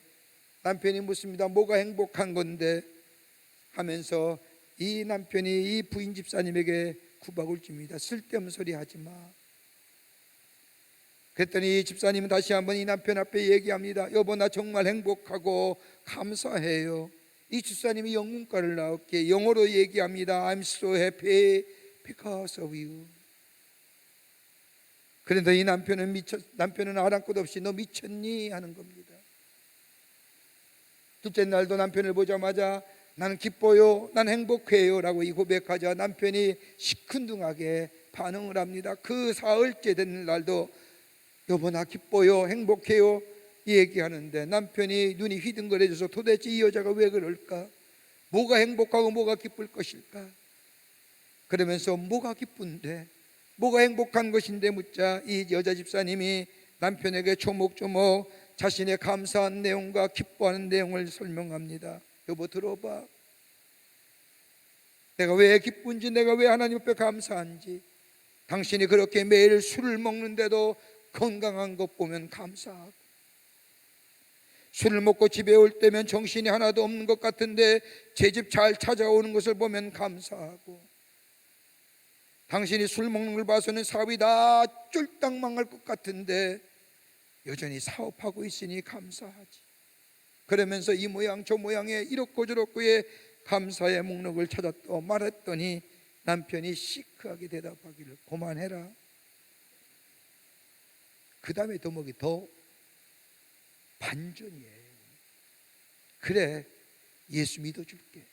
남편이 묻습니다. 뭐가 행복한 건데? 하면서 이 남편이 이 부인 집사님에게 구박을 줍니다. 쓸데없는 소리 하지 마. 그랬더니 이 집사님은 다시 한번 이 남편 앞에 얘기합니다. 여보, 나 정말 행복하고 감사해요. 이 집사님이 영문과를 나왔기에 영어로 얘기합니다. I'm so happy because of you. 그런데 이 남편은 아랑곳 없이 너 미쳤니? 하는 겁니다. 둘째 날도 남편을 보자마자 나는 기뻐요, 난 행복해요 라고 이 고백하자 남편이 시큰둥하게 반응을 합니다. 그 사흘째 되는 날도 여보, 나 기뻐요, 행복해요 얘기하는데 남편이 눈이 휘둥그레져서 도대체 이 여자가 왜 그럴까? 뭐가 행복하고 뭐가 기쁠 것일까? 그러면서 뭐가 기쁜데, 뭐가 행복한 것인데 묻자 이 여자 집사님이 남편에게 조목조목 자신의 감사한 내용과 기뻐하는 내용을 설명합니다. 여보 들어봐. 내가 왜 기쁜지, 내가 왜 하나님 앞에 감사한지. 당신이 그렇게 매일 술을 먹는데도 건강한 것 보면 감사하고, 술을 먹고 집에 올 때면 정신이 하나도 없는 것 같은데 제 집 잘 찾아오는 것을 보면 감사하고, 당신이 술 먹는 걸 봐서는 사업이 다 쫄딱 망할 것 같은데 여전히 사업하고 있으니 감사하지. 그러면서 이 모양 저 모양의 이렇고 저렇고의 감사의 목록을 찾았다 말했더니 남편이 시크하게 대답하기를 그만해라. 그 다음에 도목이 더 반전이에요. 그래, 예수 믿어줄게.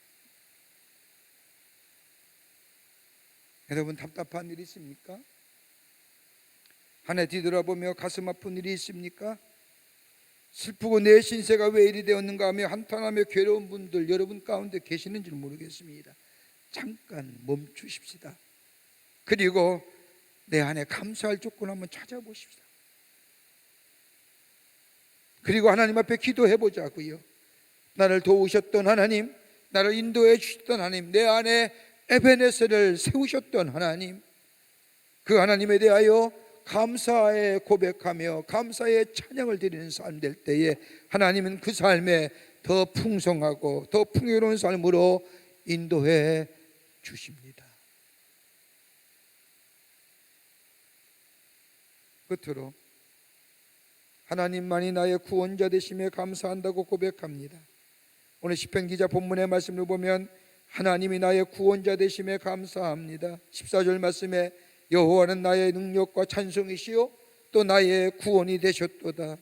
여러분 답답한 일 있습니까? 한 해 뒤돌아보며 가슴 아픈 일이 있습니까? 슬프고 내 신세가 왜 이리 되었는가 하며 한탄하며 괴로운 분들 여러분 가운데 계시는지 모르겠습니다. 잠깐 멈추십시다. 그리고 내 안에 감사할 조건 한번 찾아보십시다. 그리고 하나님 앞에 기도해 보자고요. 나를 도우셨던 하나님, 나를 인도해 주셨던 하나님, 내 안에 에베네셀을 세우셨던 하나님, 그 하나님에 대하여 감사의 고백하며 감사의 찬양을 드리는 삶 될 때에 하나님은 그 삶에 더 풍성하고 더 풍요로운 삶으로 인도해 주십니다. 끝으로 하나님만이 나의 구원자 되심에 감사한다고 고백합니다. 오늘 시편 기자 본문의 말씀을 보면 하나님이 나의 구원자 되심에 감사합니다. 14절 말씀에 여호와는 나의 능력과 찬송이시요 또 나의 구원이 되셨도다.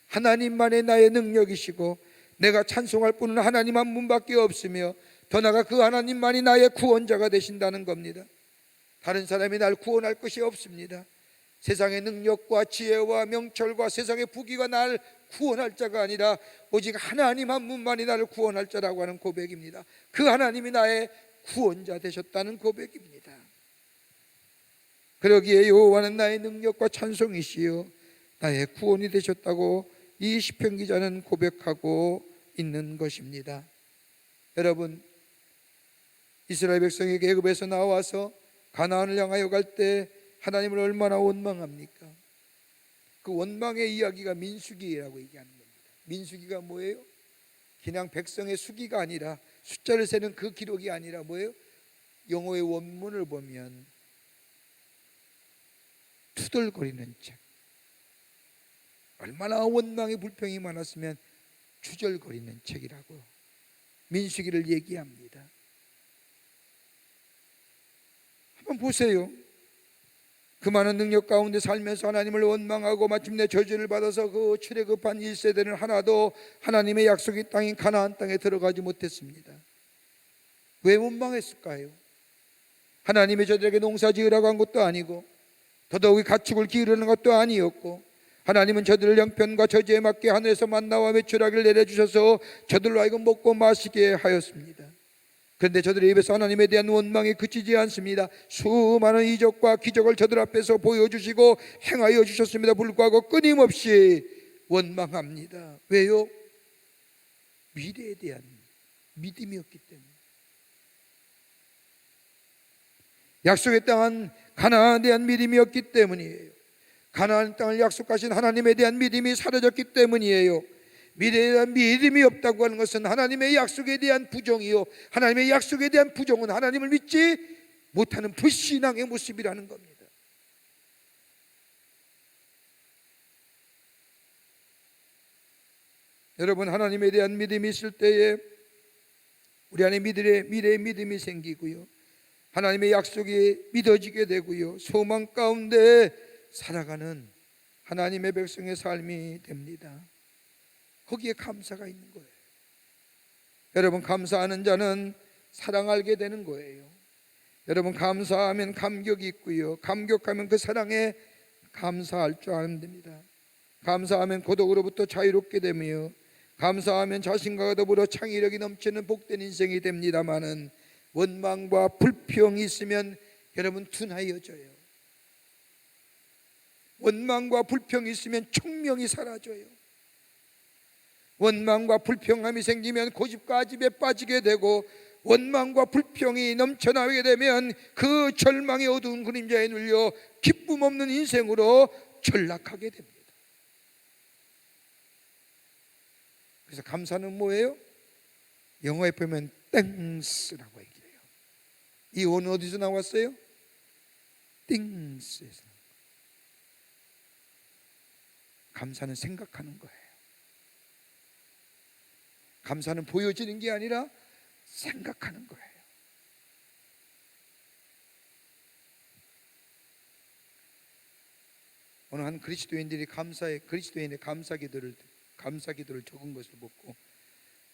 하나님만의 나의 능력이시고 내가 찬송할 분은 하나님 한 분밖에 없으며 더 나아가 그 하나님만이 나의 구원자가 되신다는 겁니다. 다른 사람이 날 구원할 것이 없습니다. 세상의 능력과 지혜와 명철과 세상의 부귀가 날 구원할 자가 아니라 오직 하나님 한 분만이 나를 구원할 자라고 하는 고백입니다. 그 하나님이 나의 구원자 되셨다는 고백입니다. 그러기에 여호와는 나의 능력과 찬송이시요 나의 구원이 되셨다고 이 시편 기자는 고백하고 있는 것입니다. 여러분, 이스라엘 백성이 애굽에서 나와서 가나안을 향하여 갈 때 하나님을 얼마나 원망합니까? 그 원망의 이야기가 민수기라고 얘기하는 겁니다. 민수기가 뭐예요? 그냥 백성의 수기가 아니라 숫자를 세는 그 기록이 아니라 뭐예요? 영어의 원문을 보면 투덜거리는 책. 얼마나 원망의 불평이 많았으면 주절거리는 책이라고 민수기를 얘기합니다. 한번 보세요. 그 많은 능력 가운데 살면서 하나님을 원망하고 마침내 저주를 받아서 그 출애굽한 1세대는 하나도 하나님의 약속의 땅인 가나안 땅에 들어가지 못했습니다. 왜 원망했을까요? 하나님이 저들에게 농사 지으라고 한 것도 아니고 더더욱이 가축을 기르는 것도 아니었고 하나님은 저들을 형편과 저주에 맞게 하늘에서 만나와 메추라기를 내려주셔서 저들로 하여금 먹고 마시게 하였습니다. 그런데 저들의 입에서 하나님에 대한 원망이 그치지 않습니다. 수많은 이적과 기적을 저들 앞에서 보여주시고 행하여 주셨음에도 불구하고 끊임없이 원망합니다. 왜요? 미래에 대한 믿음이었기 때문에. 약속의 땅은 가나안에 대한 믿음이었기 때문이에요. 가나안 땅을 약속하신 하나님에 대한 믿음이 사라졌기 때문이에요. 미래에 대한 믿음이 없다고 하는 것은 하나님의 약속에 대한 부정이요, 하나님의 약속에 대한 부정은 하나님을 믿지 못하는 불신앙의 모습이라는 겁니다. 여러분, 하나님에 대한 믿음이 있을 때에 우리 안에 미래의 믿음이 생기고요, 하나님의 약속이 믿어지게 되고요, 소망 가운데 살아가는 하나님의 백성의 삶이 됩니다. 거기에 감사가 있는 거예요. 여러분, 감사하는 자는 사랑 알게 되는 거예요. 여러분, 감사하면 감격이 있고요, 감격하면 그 사랑에 감사할 줄 아면 됩니다. 감사하면 고독으로부터 자유롭게 되며 감사하면 자신과 더불어 창의력이 넘치는 복된 인생이 됩니다마는 원망과 불평이 있으면 여러분 둔하여져요. 원망과 불평이 있으면 총명이 사라져요. 원망과 불평함이 생기면 고집과 아집에 빠지게 되고, 원망과 불평이 넘쳐나게 되면 그 절망의 어두운 그림자에 눌려 기쁨 없는 인생으로 전락하게 됩니다. 그래서 감사는 뭐예요? 영어에 보면 땡스라고 얘기해요. 이 언어 어디서 나왔어요? 땡스에서. 감사는 생각하는 거예요. 감사는 보여지는 게 아니라 생각하는 거예요. 어느 한 그리스도인의 감사기도를 적은 것을 보고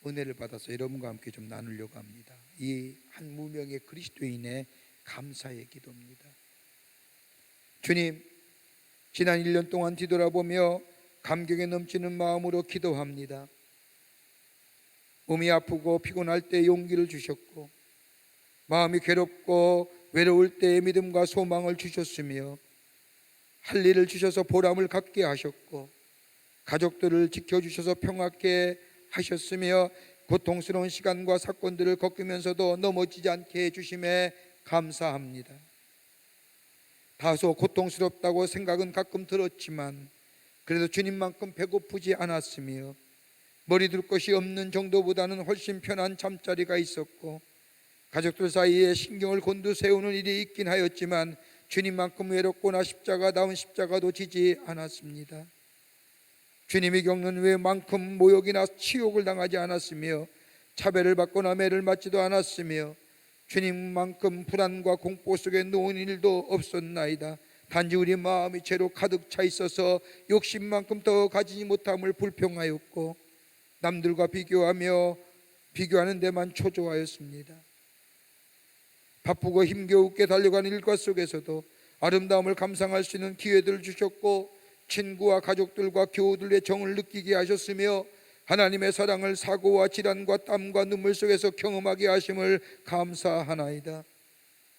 은혜를 받아서 여러분과 함께 좀 나누려고 합니다. 이 한 무명의 그리스도인의 감사의 기도입니다. 주님, 지난 1년 동안 뒤돌아보며 감격에 넘치는 마음으로 기도합니다. 몸이 아프고 피곤할 때 용기를 주셨고, 마음이 괴롭고 외로울 때 믿음과 소망을 주셨으며, 할 일을 주셔서 보람을 갖게 하셨고, 가족들을 지켜주셔서 평화케 하셨으며, 고통스러운 시간과 사건들을 겪으면서도 넘어지지 않게 해주심에 감사합니다. 다소 고통스럽다고 생각은 가끔 들었지만 그래도 주님만큼 배고프지 않았으며, 머리 둘 것이 없는 정도보다는 훨씬 편한 잠자리가 있었고, 가족들 사이에 신경을 곤두세우는 일이 있긴 하였지만 주님만큼 외롭거나 십자가다운 십자가도 지지 않았습니다. 주님이 겪는 외만큼 모욕이나 치욕을 당하지 않았으며, 차별을 받거나 매를 맞지도 않았으며, 주님만큼 불안과 공포 속에 놓은 일도 없었나이다. 단지 우리 마음이 죄로 가득 차 있어서 욕심만큼 더 가지지 못함을 불평하였고, 남들과 비교하는 데만 초조하였습니다. 바쁘고 힘겨우게 달려가는 일과 속에서도 아름다움을 감상할 수 있는 기회들을 주셨고, 친구와 가족들과 교우들의 정을 느끼게 하셨으며, 하나님의 사랑을 사고와 질환과 땀과 눈물 속에서 경험하게 하심을 감사하나이다.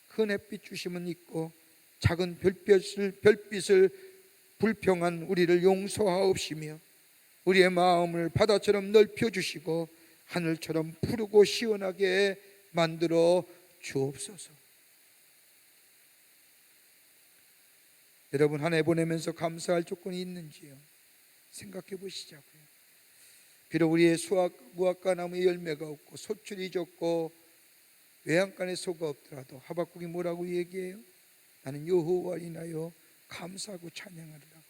큰 햇빛 주심은 있고 작은 별빛을 불평한 우리를 용서하옵시며, 우리의 마음을 바다처럼 넓혀주시고 하늘처럼 푸르고 시원하게 만들어 주옵소서. 여러분, 한 해 보내면서 감사할 조건이 있는지요? 생각해 보시자고요. 비록 우리의 무화과 나무에 열매가 없고 소출이 적고 외양간에 소가 없더라도 하박국이 뭐라고 얘기해요? 나는 여호와를 인하여 감사하고 찬양하리라고.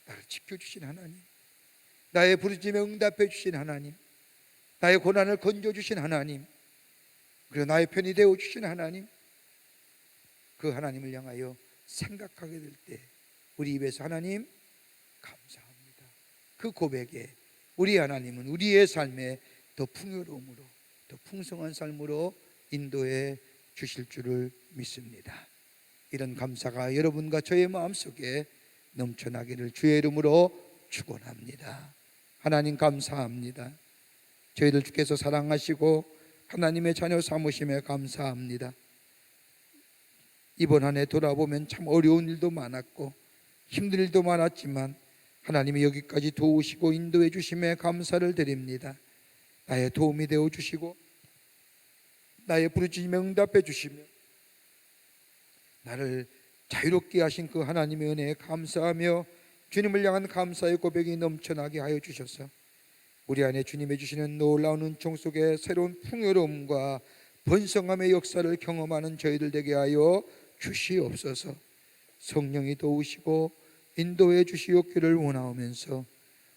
나를 지켜주신 하나님, 나의 부르짖음에 응답해 주신 하나님, 나의 고난을 건져주신 하나님, 그리고 나의 편이 되어주신 하나님, 그 하나님을 향하여 생각하게 될 때 우리 입에서 하나님 감사합니다, 그 고백에 우리 하나님은 우리의 삶에 더 풍요로움으로, 더 풍성한 삶으로 인도해 주실 줄을 믿습니다. 이런 감사가 여러분과 저의 마음속에 넘쳐나기를 주의 이름으로 축원합니다. 하나님 감사합니다. 저희들 주께서 사랑하시고 하나님의 자녀 삼으심에 감사합니다. 이번 한 해 돌아보면 참 어려운 일도 많았고 힘든 일도 많았지만 하나님이 여기까지 도우시고 인도해 주심에 감사를 드립니다. 나의 도움이 되어 주시고 나의 부르짖음에 응답해 주시며 나를 자유롭게 하신 그 하나님의 은혜에 감사하며 주님을 향한 감사의 고백이 넘쳐나게 하여 주셔서 우리 안에 주님의 주시는 놀라운 은총 속에 새로운 풍요로움과 번성함의 역사를 경험하는 저희들 되게 하여 주시옵소서. 성령이 도우시고 인도해 주시옵기를 원하오면서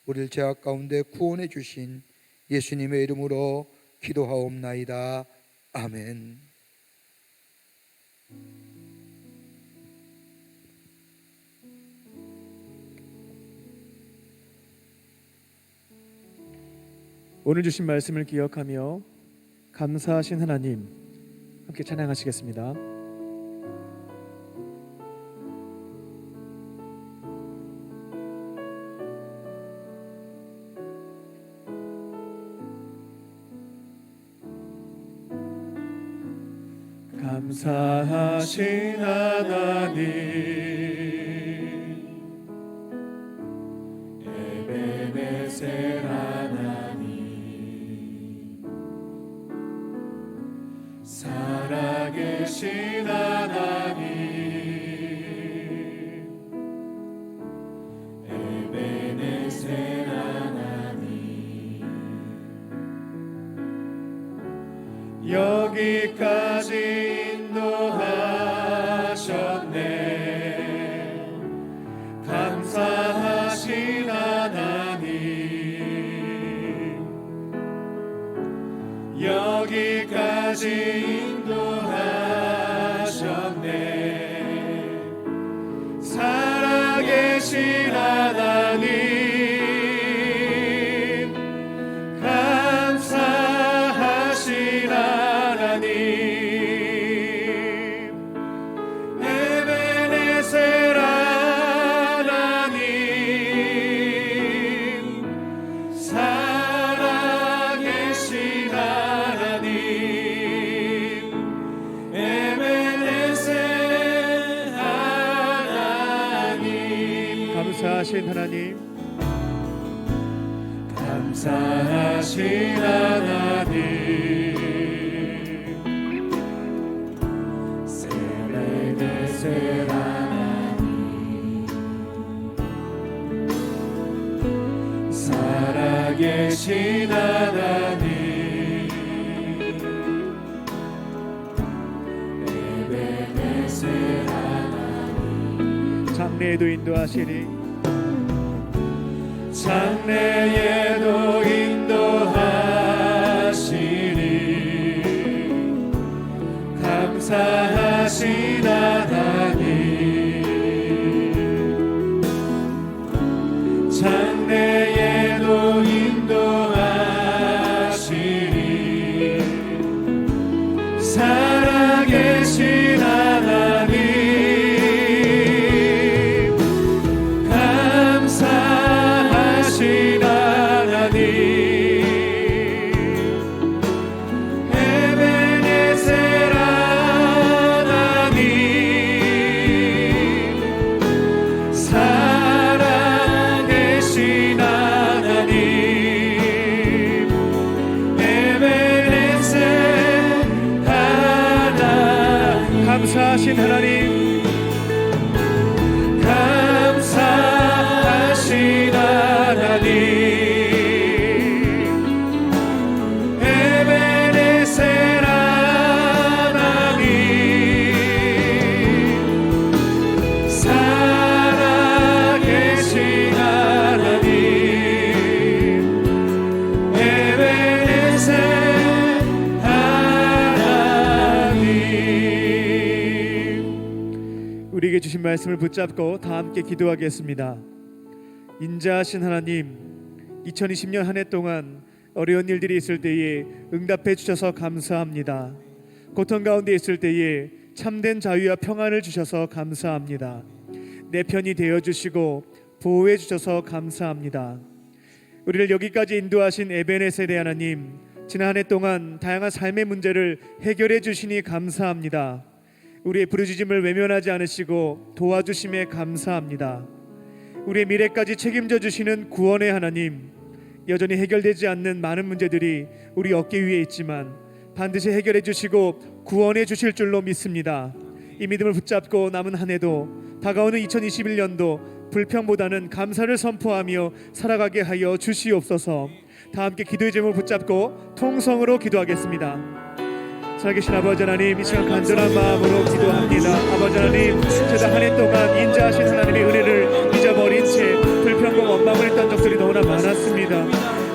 우리를 죄악 가운데 구원해 주신 예수님의 이름으로 기도하옵나이다. 아멘. 오늘 주신 말씀을 기억하며 감사하신 하나님 함께 찬양하시겠습니다. 감사하신 하나님 에베네셀 여기까지 인도하셨네. 감사하신 하나님, 여기까지 인도하셨네. 살아계신 하나님, 감사하신 하나님, 에베네셀 하나님, 살아계신 하나님, 에베네셀 하나님. 감사하신 하나님, 감사하신 하나님, 세레데셀 하나님, 살아계신 하나님, 에베네셀 하나님. 장래에도 인도하시니, 장래에도 인도하시니, 감사하신 하나님, 장래에도 인도하시니, 살아계신 하나님, 감사하신 하나님, 에베네셀 하나님, 살아계신 하나님, 에베네셀 하나님. 감사하신 하나님, 감사하신 하나님, 에베네셀 하나님, 살아계신 하나님, 에베네셀 하나님. 우리에게 주신 말씀을 붙잡고 다 함께 기도하겠습니다. 인자하신 하나님, 2020년 한 해 동안 어려운 일들이 있을 때에 응답해 주셔서 감사합니다. 고통 가운데 있을 때에 참된 자유와 평안을 주셔서 감사합니다. 내 편이 되어 주시고 보호해 주셔서 감사합니다. 우리를 여기까지 인도하신 에베네셀의 하나님, 지난 한 해 동안 다양한 삶의 문제를 해결해 주시니 감사합니다. 우리의 부르짖음을 외면하지 않으시고 도와주심에 감사합니다. 우리의 미래까지 책임져 주시는 구원의 하나님, 여전히 해결되지 않는 많은 문제들이 우리 어깨 위에 있지만 반드시 해결해 주시고 구원해 주실 줄로 믿습니다. 이 믿음을 붙잡고 남은 한 해도, 다가오는 2021년도 불평보다는 감사를 선포하며 살아가게 하여 주시옵소서. 다 함께 기도의 제목을 붙잡고 통성으로 기도하겠습니다. 살아계신 아버지 하나님, 이 시간 간절한 마음으로 기도합니다. 아버지 하나님, 제가 한 해 동안 인자하신 하나님의 은혜를 잊어버린 채 불평과 원망을 했던 적들이 너무나 많았습니다.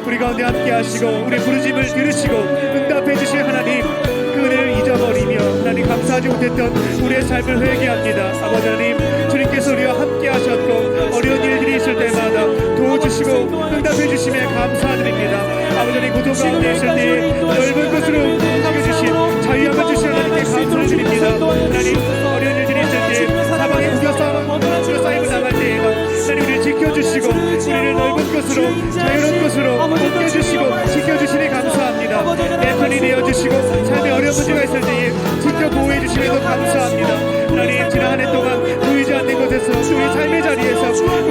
우리 가운데 함께 하시고 우리 부르짐을 들으시고 응답해 주실 하나님, 그 은혜를 잊어버리며 하나님 감사하지 못했던 우리의 삶을 회개합니다. 아버지 하나님, 주님께서 우리와 함께 하셨고 어려운 일들이 있을 때마다 도와주시고 응답해 주심에 감사드립니다. 아버지 하나님, 고통 가운데 있을 때 넓은 곳으로 섬겨주신 자유함을 주신 하나님께 감사드립니다. 하나님, 어려운 일들이 있을 때 사방에 우겨싸임을 당할 때에도 하나님 우리를 지켜주시고 우리를 넓은 곳으로 자유로운 곳으로 옮겨주시고 지켜주시니 감사합니다. 내 편이 되어주시고 삶에 어려운 문제가 있을 때에 지켜 보호해 주시면서 감사합니다. 하나님, 지난 한 해 동안 보이지 않는 곳에서 우리 삶의 자리에서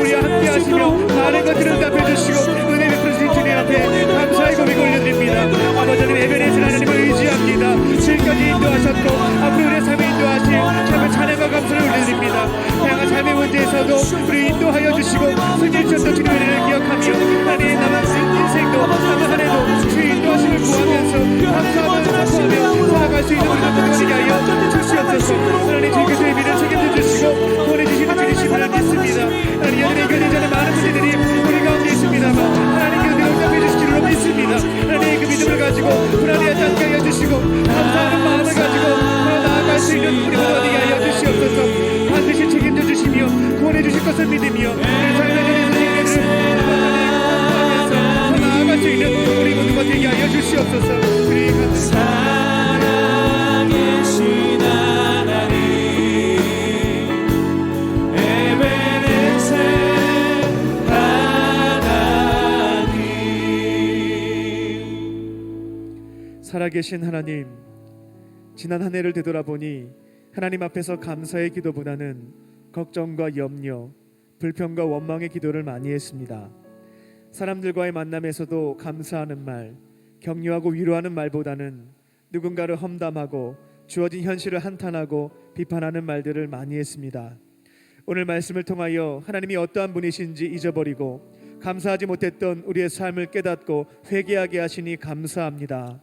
우리와 함께 하시며 많은 것들을 응답해 주시고 은혜 베푸신 주님 앞에 감사의 고백 올려드립니다. 아버지 하나님, 에베네셀 하나님을 의지합니다. 지금까지 인도하셨고 앞으로 우리의 삶에 인도하실 참을 찬양과 감사를 올려드립니다. 다양한 삶의 문제에서 앞에서도 우리 인도하여 주시고 승리해 주셨던 주님의 은혜를 기억하며 하나님 남은 인생도 남은 한 해도 주의 인도하심을 구하면서 감사하며 선포하며 살아갈 수 있는 우리가 되게 하여 주시옵소서. 하나님 주의 교회의 믿음 책임져 주시고 보내주시는 주님이심을 믿습니다. 하나님 여전히 견디자는 많은 분들이 우리 가운데 있습니다만 하나님 그 응답해 주시기를 믿습니다. 하나님 그 믿음을 가지고 불안해하지 않게 하여 주시고 감사하는 마음을 가지고 나아갈 수 있는 우리 모두 되게 하여 주시옵소서. 반드시 책임져 주시며 구원해 주실 것을 믿으며 우리 삶의 전에서 하나님 구하면서 나아갈 수 있는 우리 모두가 되게 하여 주시옵소서. 우리 살아계신 하나님 에베네셀 하나님 살아계신 하나님, 지난 한 해를 되돌아보니 하나님 앞에서 감사의 기도보다는 걱정과 염려, 불평과 원망의 기도를 많이 했습니다. 사람들과의 만남에서도 감사하는 말, 격려하고 위로하는 말보다는 누군가를 험담하고 주어진 현실을 한탄하고 비판하는 말들을 많이 했습니다. 오늘 말씀을 통하여 하나님이 어떠한 분이신지 잊어버리고 감사하지 못했던 우리의 삶을 깨닫고 회개하게 하시니 감사합니다.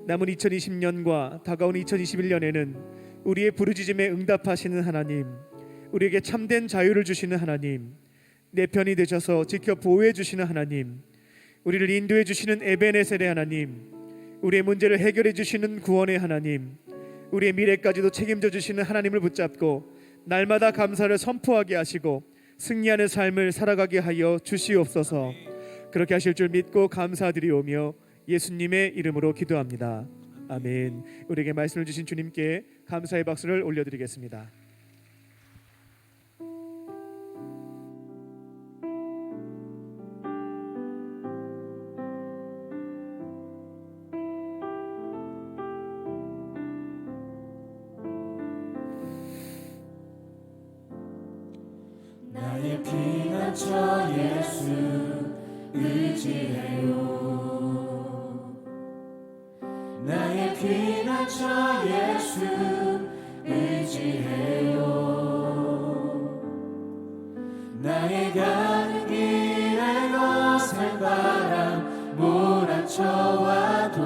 남은 2020년과 다가온 2021년에는 우리의 부르짖음에 응답하시는 하나님, 우리에게 참된 자유를 주시는 하나님, 내 편이 되셔서 지켜 보호해 주시는 하나님, 우리를 인도해 주시는 에베네셀의 하나님, 우리의 문제를 해결해 주시는 구원의 하나님, 우리의 미래까지도 책임져 주시는 하나님을 붙잡고 날마다 감사를 선포하게 하시고 승리하는 삶을 살아가게 하여 주시옵소서. 그렇게 하실 줄 믿고 감사드리오며 예수님의 이름으로 기도합니다. 아멘. 우리에게 말씀을 주신 주님께 감사의 박수를 올려드리겠습니다. 나의 피난처 예수 의지해요. 나의 피난처 예수 의지해요. 나의 가는 길에 거센 바람 몰아쳐와도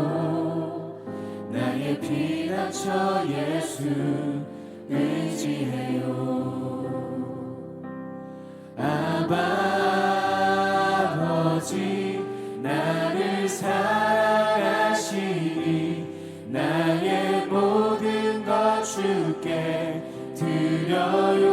나의 피난처 예수 의지해요. 아버지 나를 사랑하시니 나의 모든 것 주께 드려요.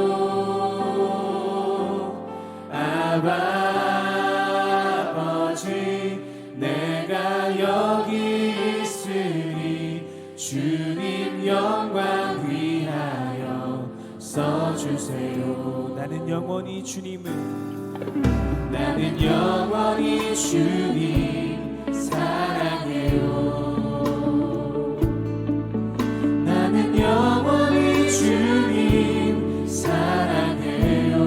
아버지 내가 여기 있으니 주님 영광 위하여 써주세요. 나는 영원히 주님을 주님 사랑해요. 나는 영원히 주님 사랑해요.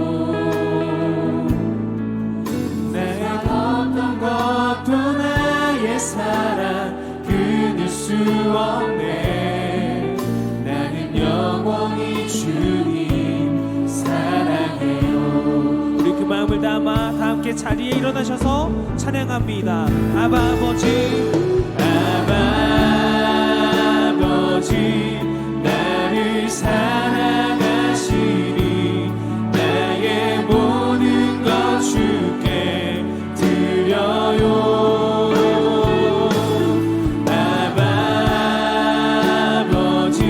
내가 어떤 것도 나의 사랑 끊을 수 없네. 나는 영원히 주님 사랑해요. 우리 그 마음을 담아 다 함께 자리에 일어나셔서 찬양합니다. 아버지 나를 사랑하시니 나의 모든 것 주께 드려요. 아버지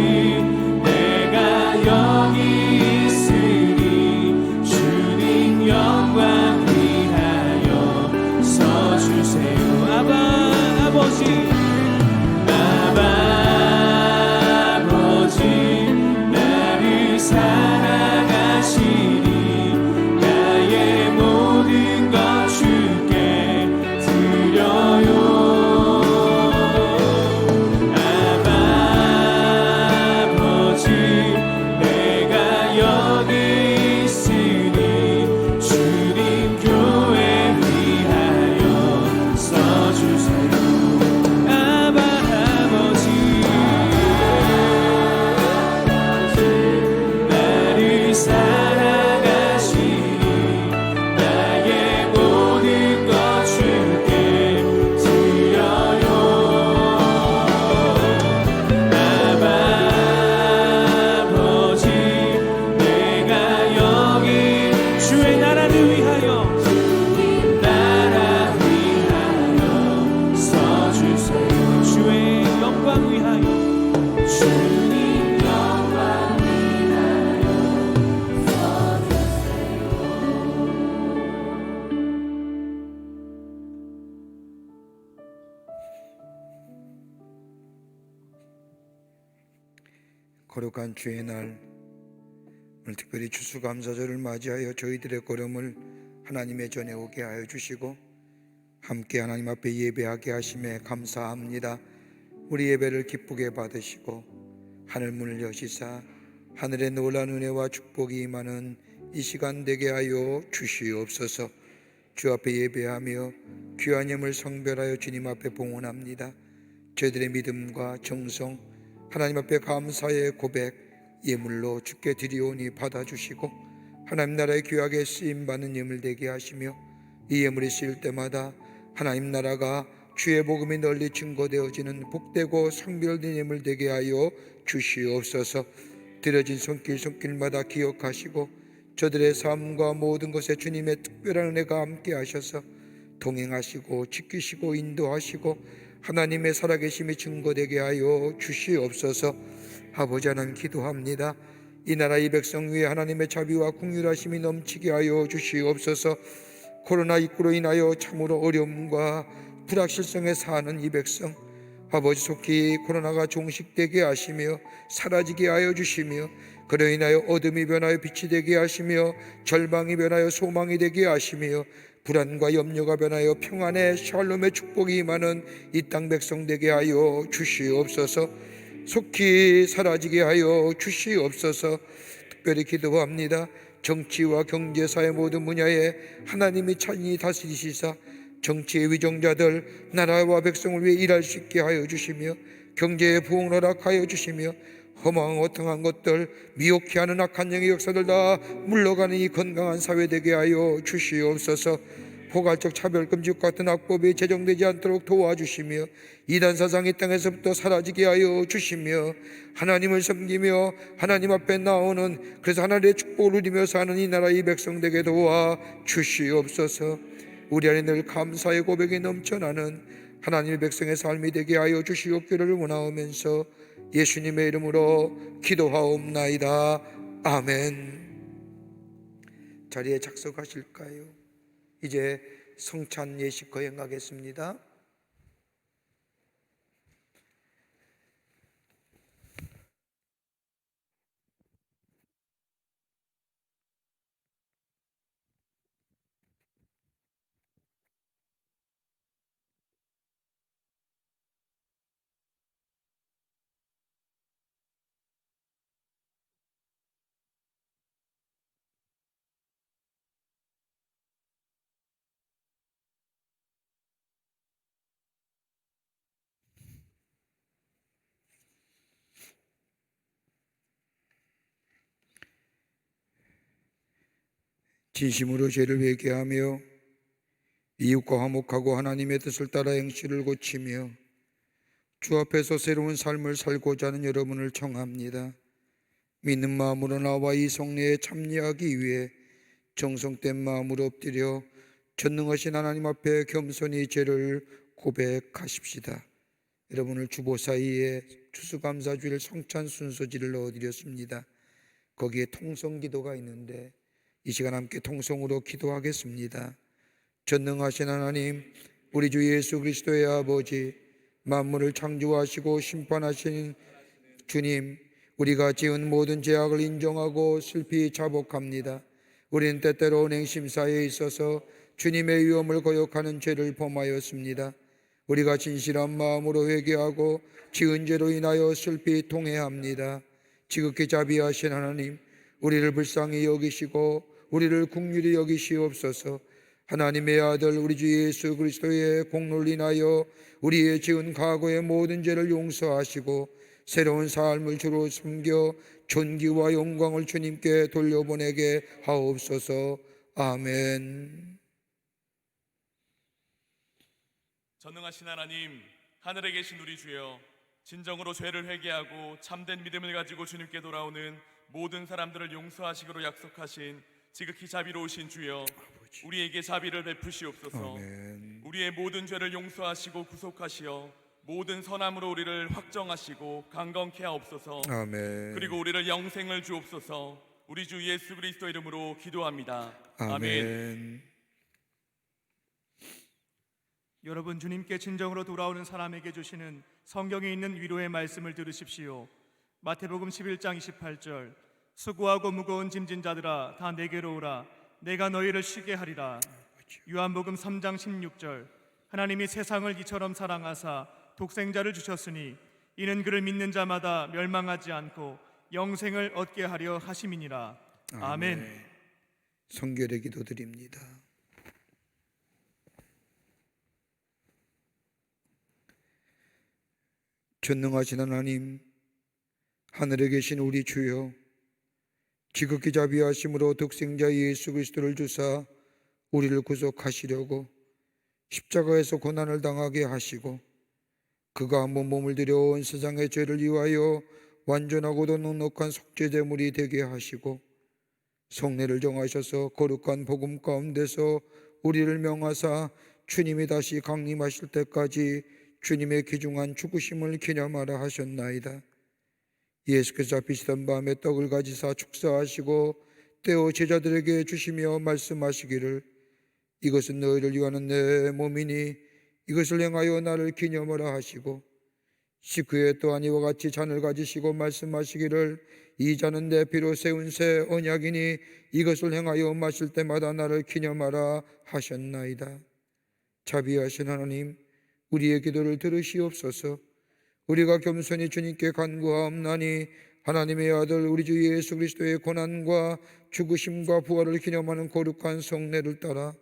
내가 여기 있으니 주님 영광 위하여 써주세요. 아버지 나를 거룩한 주의 날, 오늘 특별히 추수감사절을 맞이하여 저희들의 걸음을 하나님의 전에 오게 하여 주시고 함께 하나님 앞에 예배하게 하심에 감사합니다. 우리 예배를 기쁘게 받으시고 하늘 문을 여시사 하늘의 놀라운 은혜와 축복이 임하는 이 시간 되게 하여 주시옵소서. 주 앞에 예배하며 귀한 예물 성별하여 주님 앞에 봉헌합니다. 저희들의 믿음과 정성, 하나님 앞에 감사의 고백 예물로 주께 드리오니 받아주시고 하나님 나라의 귀하게 쓰임받는 예물 되게 하시며 이 예물이 쓰일 때마다 하나님 나라가 주의 복음이 널리 증거되어지는 복되고 성별된 예물 되게 하여 주시옵소서. 드려진 손길마다 기억하시고 저들의 삶과 모든 것에 주님의 특별한 은혜가 함께 하셔서 동행하시고 지키시고 인도하시고 하나님의 살아계심이 증거되게 하여 주시옵소서. 아버지 하나님 기도합니다. 이 나라 이 백성 위에 하나님의 자비와 긍휼하심이 넘치게 하여 주시옵소서. 코로나19로 인하여 참으로 어려움과 불확실성에 사는 이 백성, 아버지 속히 코로나가 종식되게 하시며 사라지게 하여 주시며 그로 인하여 어둠이 변하여 빛이 되게 하시며 절망이 변하여 소망이 되게 하시며 불안과 염려가 변하여 평안의 샬롬의 축복이 임하는 이 땅 백성 되게 하여 주시옵소서. 속히 사라지게 하여 주시옵소서. 특별히 기도합니다. 정치와 경제, 사회 모든 분야에 하나님이 찬히 다스리시사 정치의 위정자들 나라와 백성을 위해 일할 수 있게 하여 주시며 경제의 부흥을 허락하여 주시며 허망허탕한 것들, 미혹해 하는 악한 영의 역사들 다 물러가는 이 건강한 사회 되게 하여 주시옵소서. 포괄적 차별금지 같은 악법이 제정되지 않도록 도와주시며 이단 사상이 땅에서부터 사라지게 하여 주시며 하나님을 섬기며 하나님 앞에 나오는, 그래서 하나님의 축복을 누리며 사는 이 나라 이 백성 되게 도와 주시옵소서. 우리 안에 늘 감사의 고백이 넘쳐나는 하나님의 백성의 삶이 되게 하여 주시옵기를 원하오면서 예수님의 이름으로 기도하옵나이다. 아멘. 자리에 착석하실까요? 이제 성찬 예식 거행하겠습니다. 진심으로 죄를 회개하며 이웃과 화목하고 하나님의 뜻을 따라 행실을 고치며 주 앞에서 새로운 삶을 살고자 하는 여러분을 청합니다. 믿는 마음으로 나와 이 성례에 참여하기 위해 정성된 마음으로 엎드려 전능하신 하나님 앞에 겸손히 죄를 고백하십시다. 여러분을 주보 사이에 추수감사주일 성찬 순서지를 넣어드렸습니다. 거기에 통성기도가 있는데 이 시간 함께 통성으로 기도하겠습니다. 전능하신 하나님, 우리 주 예수 그리스도의 아버지, 만물을 창조하시고 심판하신 주님, 우리가 지은 모든 죄악을 인정하고 슬피 자복합니다. 우리는 때때로 냉심사에 있어서 주님의 위엄을 거역하는 죄를 범하였습니다. 우리가 진실한 마음으로 회개하고 지은 죄로 인하여 슬피 통회합니다. 지극히 자비하신 하나님, 우리를 불쌍히 여기시고 우리를 긍휼히 여기시옵소서. 하나님의 아들 우리 주 예수 그리스도의 공로를 인하여 우리의 지은 과거의 모든 죄를 용서하시고 새로운 삶을 주로 숨겨 존귀와 영광을 주님께 돌려보내게 하옵소서. 아멘. 전능하신 하나님, 하늘에 계신 우리 주여, 진정으로 죄를 회개하고 참된 믿음을 가지고 주님께 돌아오는 모든 사람들을 용서하시기로 약속하신 지극히 자비로우신 주여, 우리에게 자비를 베푸시옵소서. 아멘. 우리의 모든 죄를 용서하시고 구속하시어 모든 선함으로 우리를 확정하시고 강건케 하옵소서. 아멘. 그리고 우리를 영생을 주옵소서. 우리 주 예수 그리스도 이름으로 기도합니다. 아멘. 여러분, 주님께 진정으로 돌아오는 사람에게 주시는 성경에 있는 위로의 말씀을 들으십시오. 마태복음 11장 28절 수고하고 무거운 짐진 자들아 다 내게로 오라 내가 너희를 쉬게 하리라. 요한복음 3장 16절 하나님이 세상을 이처럼 사랑하사 독생자를 주셨으니 이는 그를 믿는 자마다 멸망하지 않고 영생을 얻게 하려 하심이니라. 아멘. 성결의 기도드립니다. 전능하신 하나님, 하늘에 계신 우리 주여, 지극히 자비하심으로 독생자 예수 그리스도를 주사 우리를 구속하시려고 십자가에서 고난을 당하게 하시고 그가 한번 몸을 들여 온 세상의 죄를 위하여 완전하고도 넉넉한 속죄제물이 되게 하시고 성례를 정하셔서 거룩한 복음 가운데서 우리를 명하사 주님이 다시 강림하실 때까지 주님의 귀중한 죽으심을 기념하라 하셨나이다. 예수께서 잡히시던 밤에 떡을 가지사 축사하시고 떼어 제자들에게 주시며 말씀하시기를 이것은 너희를 위하는 내 몸이니 이것을 행하여 나를 기념하라 하시고 식후에 또한 이와 같이 잔을 가지시고 말씀하시기를 이 잔은 내 피로 세운 새 언약이니 이것을 행하여 마실 때마다 나를 기념하라 하셨나이다. 자비하신 하나님, 우리의 기도를 들으시옵소서. 우리가 겸손히 주님께 간구하옵나니 하나님의 아들 우리 주 예수 그리스도의 고난과 죽으심과 부활을 기념하는 거룩한 성례를 따라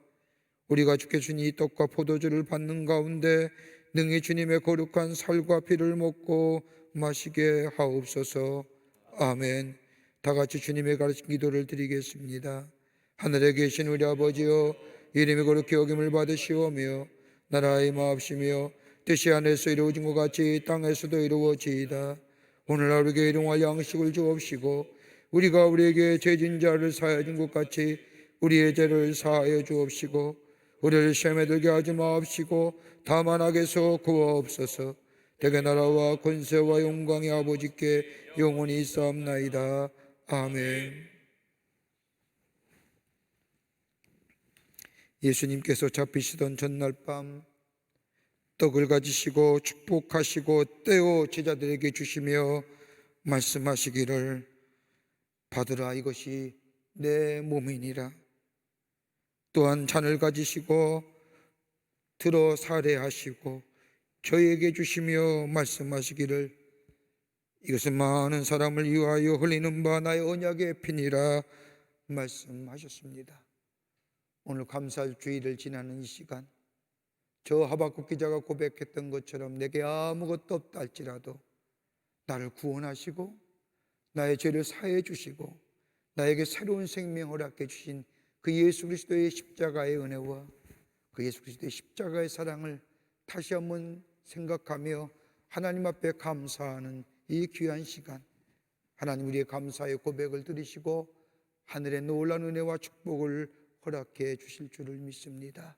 우리가 주께 주신 이 떡과 포도주를 받는 가운데 능히 주님의 거룩한 살과 피를 먹고 마시게 하옵소서. 아멘. 다 같이 주님의 가르친 기도를 드리겠습니다. 하늘에 계신 우리 아버지여, 이름이 거룩히 여김을 받으시오며 나라의 마옵시며 뜻이 하늘에서 이루어진 것 같이 땅에서도 이루어지이다. 오늘 하루에게 일용할 양식을 주옵시고 우리가 우리에게 죄진 자를 사하여 준 것 같이 우리의 죄를 사하여 주옵시고 우리를 시험에 들게 하지 마옵시고 다만 악에서 구하옵소서. 대개 나라와 권세와 영광이 아버지께 영원히 있사옵나이다. 아멘. 예수님께서 잡히시던 전날 밤 떡을 가지시고 축복하시고 떼어 제자들에게 주시며 말씀하시기를 받으라 이것이 내 몸이니라. 또한 잔을 가지시고 들어 살해하시고 저희에게 주시며 말씀하시기를 이것은 많은 사람을 위하여 흘리는 바 나의 언약의 피니라 말씀하셨습니다. 오늘 감사할 주일을 지나는 이 시간, 저 하박국 기자가 고백했던 것처럼 내게 아무것도 없다 할지라도 나를 구원하시고 나의 죄를 사해 주시고 나에게 새로운 생명을 얻게 주신 그 예수 그리스도의 십자가의 은혜와 그 예수 그리스도의 십자가의 사랑을 다시 한번 생각하며 하나님 앞에 감사하는 이 귀한 시간, 하나님 우리의 감사의 고백을 들으시고 하늘의 놀라운 은혜와 축복을 허락해 주실 줄을 믿습니다.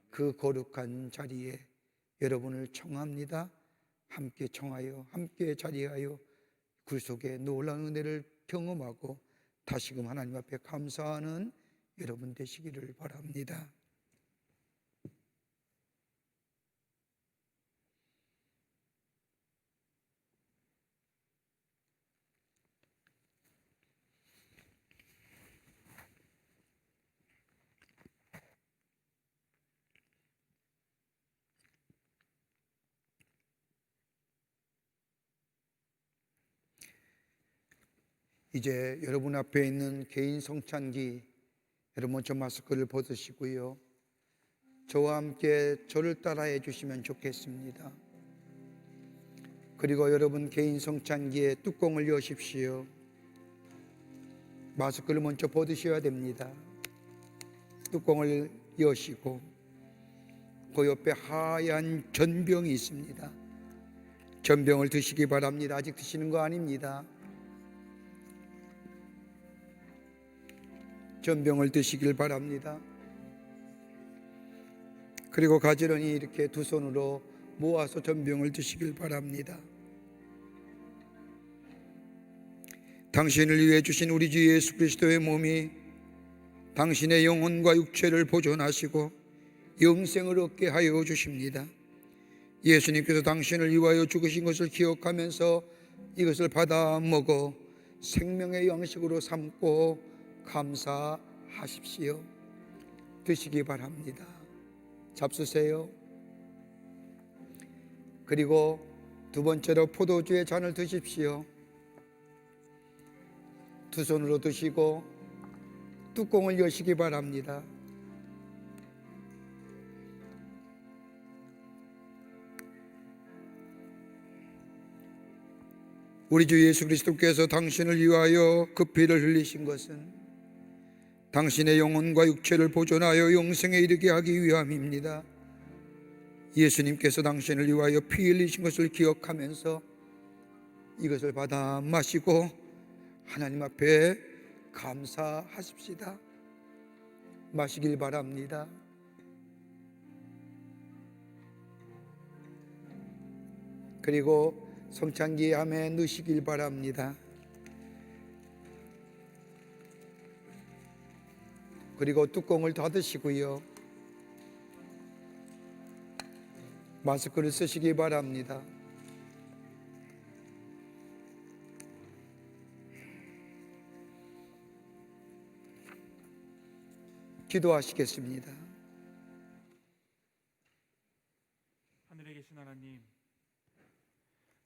그 거룩한 자리에 여러분을 청합니다. 함께 청하여 함께 자리하여 구속의 놀라운 은혜를 경험하고 다시금 하나님 앞에 감사하는 여러분 되시기를 바랍니다. 이제 여러분 앞에 있는 개인 성찬기, 여러분 먼저 마스크를 벗으시고요, 저와 함께 저를 따라해 주시면 좋겠습니다. 그리고 여러분 개인 성찬기의 뚜껑을 여십시오. 마스크를 먼저 벗으셔야 됩니다. 뚜껑을 여시고 그 옆에 하얀 전병이 있습니다. 전병을 드시기 바랍니다. 아직 드시는 거 아닙니다. 전병을 드시길 바랍니다. 그리고 가지런히 이렇게 두 손으로 모아서 전병을 드시길 바랍니다. 당신을 위해 주신 우리 주 예수 그리스도의 몸이 당신의 영혼과 육체를 보존하시고 영생을 얻게 하여 주십니다. 예수님께서 당신을 위하여 죽으신 것을 기억하면서 이것을 받아 먹어 생명의 양식으로 삼고 감사하십시오. 드시기 바랍니다. 잡수세요. 그리고 두 번째로 포도주의 잔을 드십시오. 두 손으로 드시고 뚜껑을 여시기 바랍니다. 우리 주 예수 그리스도께서 당신을 위하여 그 피를 흘리신 것은 당신의 영혼과 육체를 보존하여 영생에 이르게 하기 위함입니다. 예수님께서 당신을 위하여 피 흘리신 것을 기억하면서 이것을 받아 마시고 하나님 앞에 감사하십시다. 마시길 바랍니다. 그리고 성찬기에 함에 넣으시길 바랍니다. 그리고 뚜껑을 닫으시고요. 마스크를 쓰시기 바랍니다. 기도하시겠습니다. 하늘에 계신 하나님,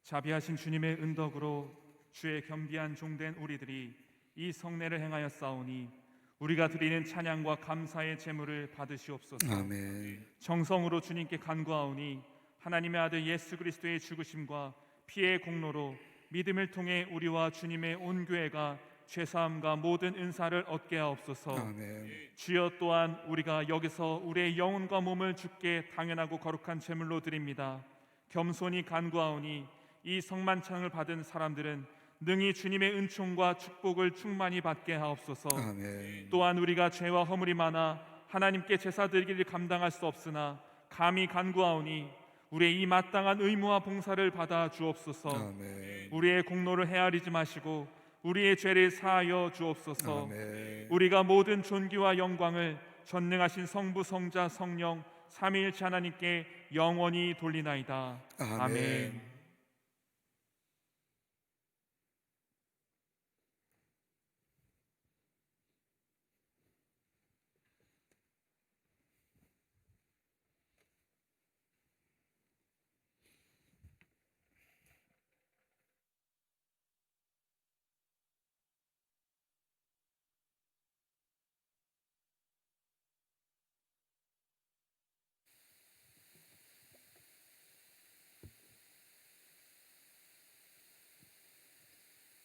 자비하신 주님의 은덕으로 주의 겸비한 종된 우리들이 이 성례를 행하여 싸우니 우리가 드리는 찬양과 감사의 제물을 받으시옵소서. 아멘. 정성으로 주님께 간구하오니 하나님의 아들 예수 그리스도의 죽으심과 피의 공로로 믿음을 통해 우리와 주님의 온 교회가 죄사함과 모든 은사를 얻게 하옵소서. 아멘. 주여, 또한 우리가 여기서 우리의 영혼과 몸을 주께 당연하고 거룩한 제물로 드립니다. 겸손히 간구하오니 이 성만찬을 받은 사람들은 능히 주님의 은총과 축복을 충만히 받게 하옵소서. 아멘. 또한 우리가 죄와 허물이 많아 하나님께 제사 드리기를 감당할 수 없으나 감히 간구하오니 우리의 이 마땅한 의무와 봉사를 받아 주옵소서. 아멘. 우리의 공로를 헤아리지 마시고 우리의 죄를 사하여 주옵소서. 아멘. 우리가 모든 존귀와 영광을 전능하신 성부, 성자, 성령 삼위일체 하나님께 영원히 돌리나이다. 아멘. 아멘.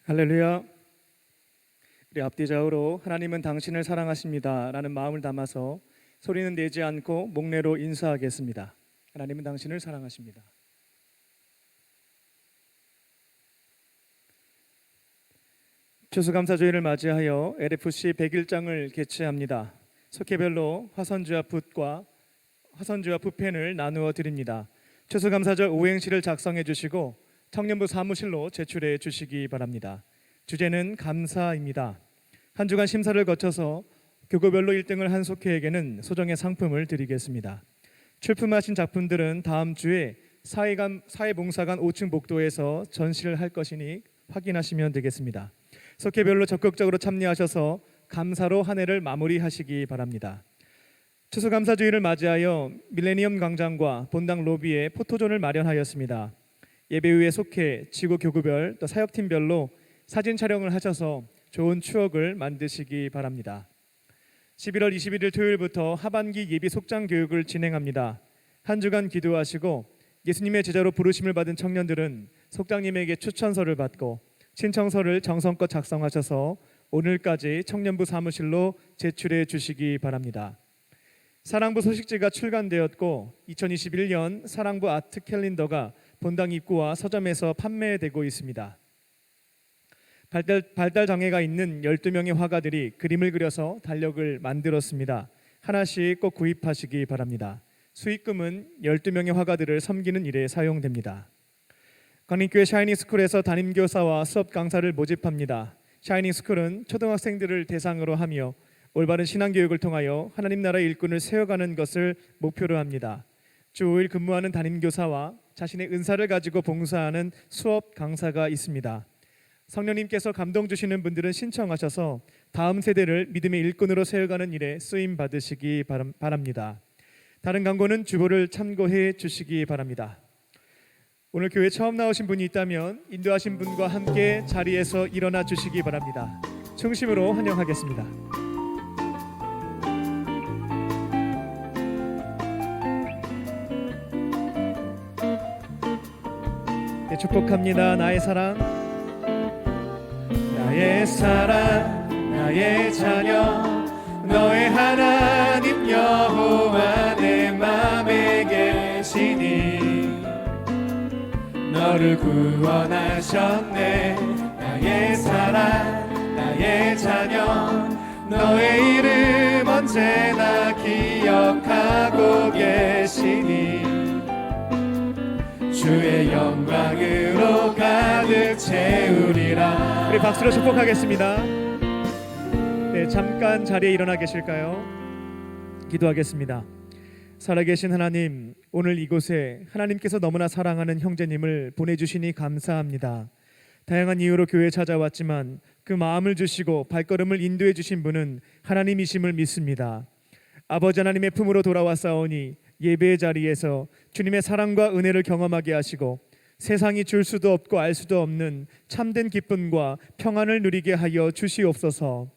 할렐루야. 우리 앞뒤좌우로 하나님은 당신을 사랑하십니다 라는 마음을 담아서 소리는 내지 않고 목례로 인사하겠습니다. 하나님은 당신을 사랑하십니다. 추수감사주일을 맞이하여 LFC 100일장을 개최합니다. 속회별로 화선지와 붓펜을 나누어 드립니다. 추수감사절 오행시를 작성해 주시고 청년부 사무실로 제출해 주시기 바랍니다. 주제는 감사입니다. 한 주간 심사를 거쳐서 교구별로 1등을 한 속회에게는 소정의 상품을 드리겠습니다. 출품하신 작품들은 다음 주에 사회봉사관 5층 복도에서 전시를 할 것이니 확인하시면 되겠습니다. 속회별로 적극적으로 참여하셔서 감사로 한 해를 마무리하시기 바랍니다. 추수감사주일을 맞이하여 밀레니엄 광장과 본당 로비에 포토존을 마련하였습니다. 예배 후에 속회, 지구 교구별 또 사역팀별로 사진 촬영을 하셔서 좋은 추억을 만드시기 바랍니다. 11월 21일 토요일부터 하반기 예비 속장 교육을 진행합니다. 한 주간 기도하시고 예수님의 제자로 부르심을 받은 청년들은 속장님에게 추천서를 받고 신청서를 정성껏 작성하셔서 오늘까지 청년부 사무실로 제출해 주시기 바랍니다. 사랑부 소식지가 출간되었고 2021년 사랑부 아트 캘린더가 본당 입구와 서점에서 판매되고 있습니다. 발달 장애가 있는 12명의 화가들이 그림을 그려서 달력을 만들었습니다. 하나씩 꼭 구입하시기 바랍니다. 수익금은 12명의 화가들을 섬기는 일에 사용됩니다. 강림교회 샤이닝스쿨에서 담임교사와 수업 강사를 모집합니다. 샤이닝스쿨은 초등학생들을 대상으로 하며 올바른 신앙교육을 통하여 하나님 나라의 일꾼을 세워가는 것을 목표로 합니다. 주 5일 근무하는 담임교사와 자신의 은사를 가지고 봉사하는 수업 강사가 있습니다. 성령님께서 감동 주시는 분들은 신청하셔서 다음 세대를 믿음의 일꾼으로 세워가는 일에 쓰임 받으시기 바랍니다. 다른 광고는 주보를 참고해 주시기 바랍니다. 오늘 교회 처음 나오신 분이 있다면 인도하신 분과 함께 자리에서 일어나 주시기 바랍니다. 중심으로 환영하겠습니다. 네, 축복합니다. 나의 사랑, 나의 사랑, 나의 자녀, 너의 하나님 여호와 내 맘에 계시니 너를 구원하셨네. 나의 사랑, 나의 자녀, 너의 이름 언제나 기억하고 계시니 주의 영광으로 가득 채우리라. 우리 박수로 축복하겠습니다. 네, 잠깐 자리에 일어나 계실까요? 기도하겠습니다. 살아계신 하나님, 오늘 이곳에 하나님께서 너무나 사랑하는 형제님을 보내주시니 감사합니다. 다양한 이유로 교회에 찾아왔지만 그 마음을 주시고 발걸음을 인도해 주신 분은 하나님이심을 믿습니다. 아버지 하나님의 품으로 돌아왔사오니 예배의 자리에서 주님의 사랑과 은혜를 경험하게 하시고 세상이 줄 수도 없고 알 수도 없는 참된 기쁨과 평안을 누리게 하여 주시옵소서.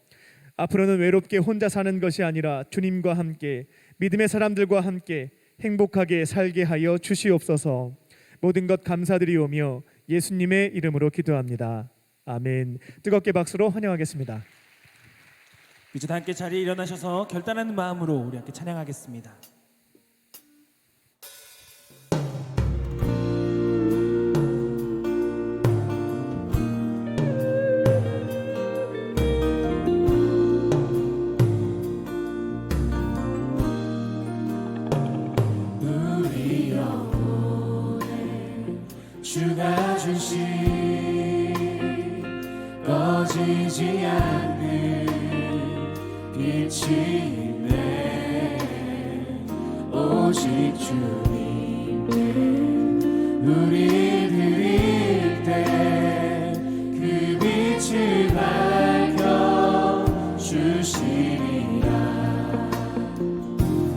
앞으로는 외롭게 혼자 사는 것이 아니라 주님과 함께 믿음의 사람들과 함께 행복하게 살게 하여 주시옵소서. 모든 것 감사드리오며 예수님의 이름으로 기도합니다. 아멘. 뜨겁게 박수로 환영하겠습니다. 이제 함께 자리에 일어나셔서 결단하는 마음으로 우리 함께 찬양하겠습니다. 주가 주신 꺼지지 않는 빛이 있네. 오직 주님께 우리 드릴 때 그 빛을 밝혀 주시리라.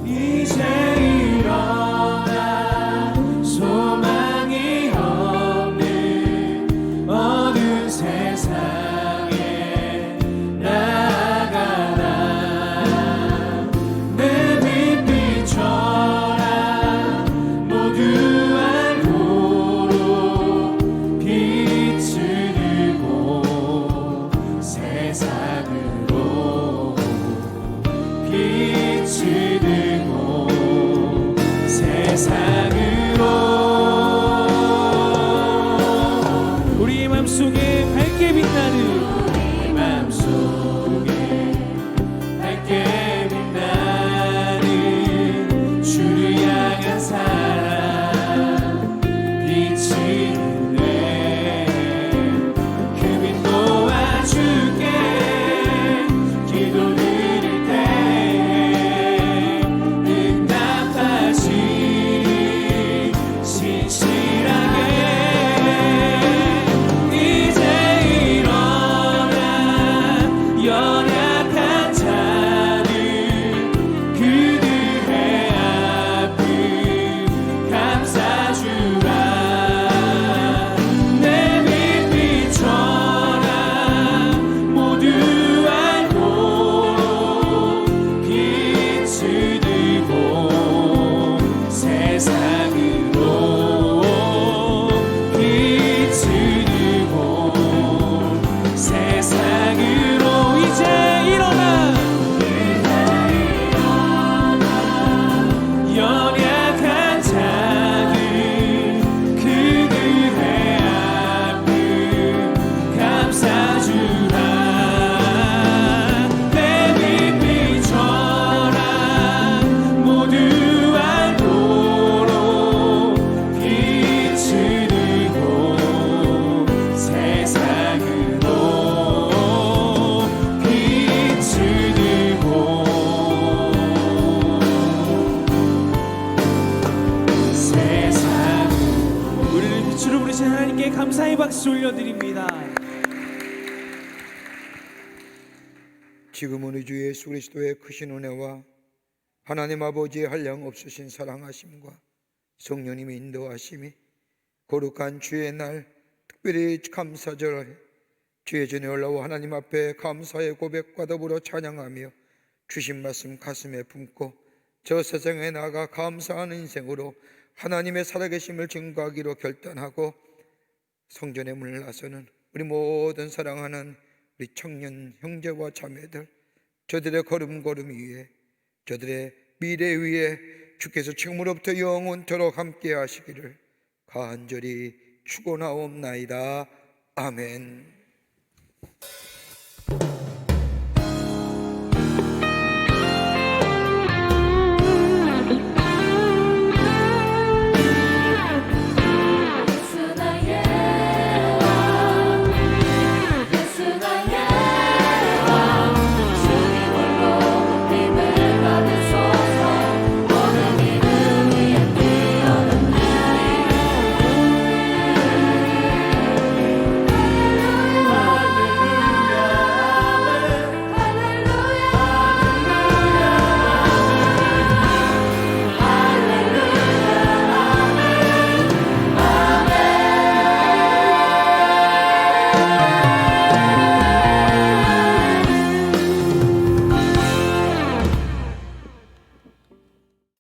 이제 일어나 소망이 없는 어두운 세상에 나아가라. 내 빛 비춰라. 모두 알고로 빛을 들고 세상으로 빛을 들고 세상으로 우리의 맘속에 밝게 빛나는 우리의 맘속에 밝게 빛나는 주를 향한 사랑 빛이 있네. 그 빛 놓아줄게. 기도 드릴 때 감사의 박수 올려드립니다. 지금은 우리 주 예수 그리스도의 크신 은혜와 하나님 아버지의 한량없으신 사랑하심과 성령님의 인도하심이 거룩한 주의 날 특별히 감사절에 주의 전에 올라와 하나님 앞에 감사의 고백과 더불어 찬양하며 주신 말씀 가슴에 품고 저 세상에 나가 감사하는 인생으로 하나님의 살아계심을 증거하기로 결단하고 성전의 문을 나서는 우리 모든 사랑하는 우리 청년 형제와 자매들, 저들의 걸음걸음 위에, 저들의 미래 위에 주께서 지금으로부터 영원토록 함께 하시기를 간절히 축원하옵나이다. 아멘.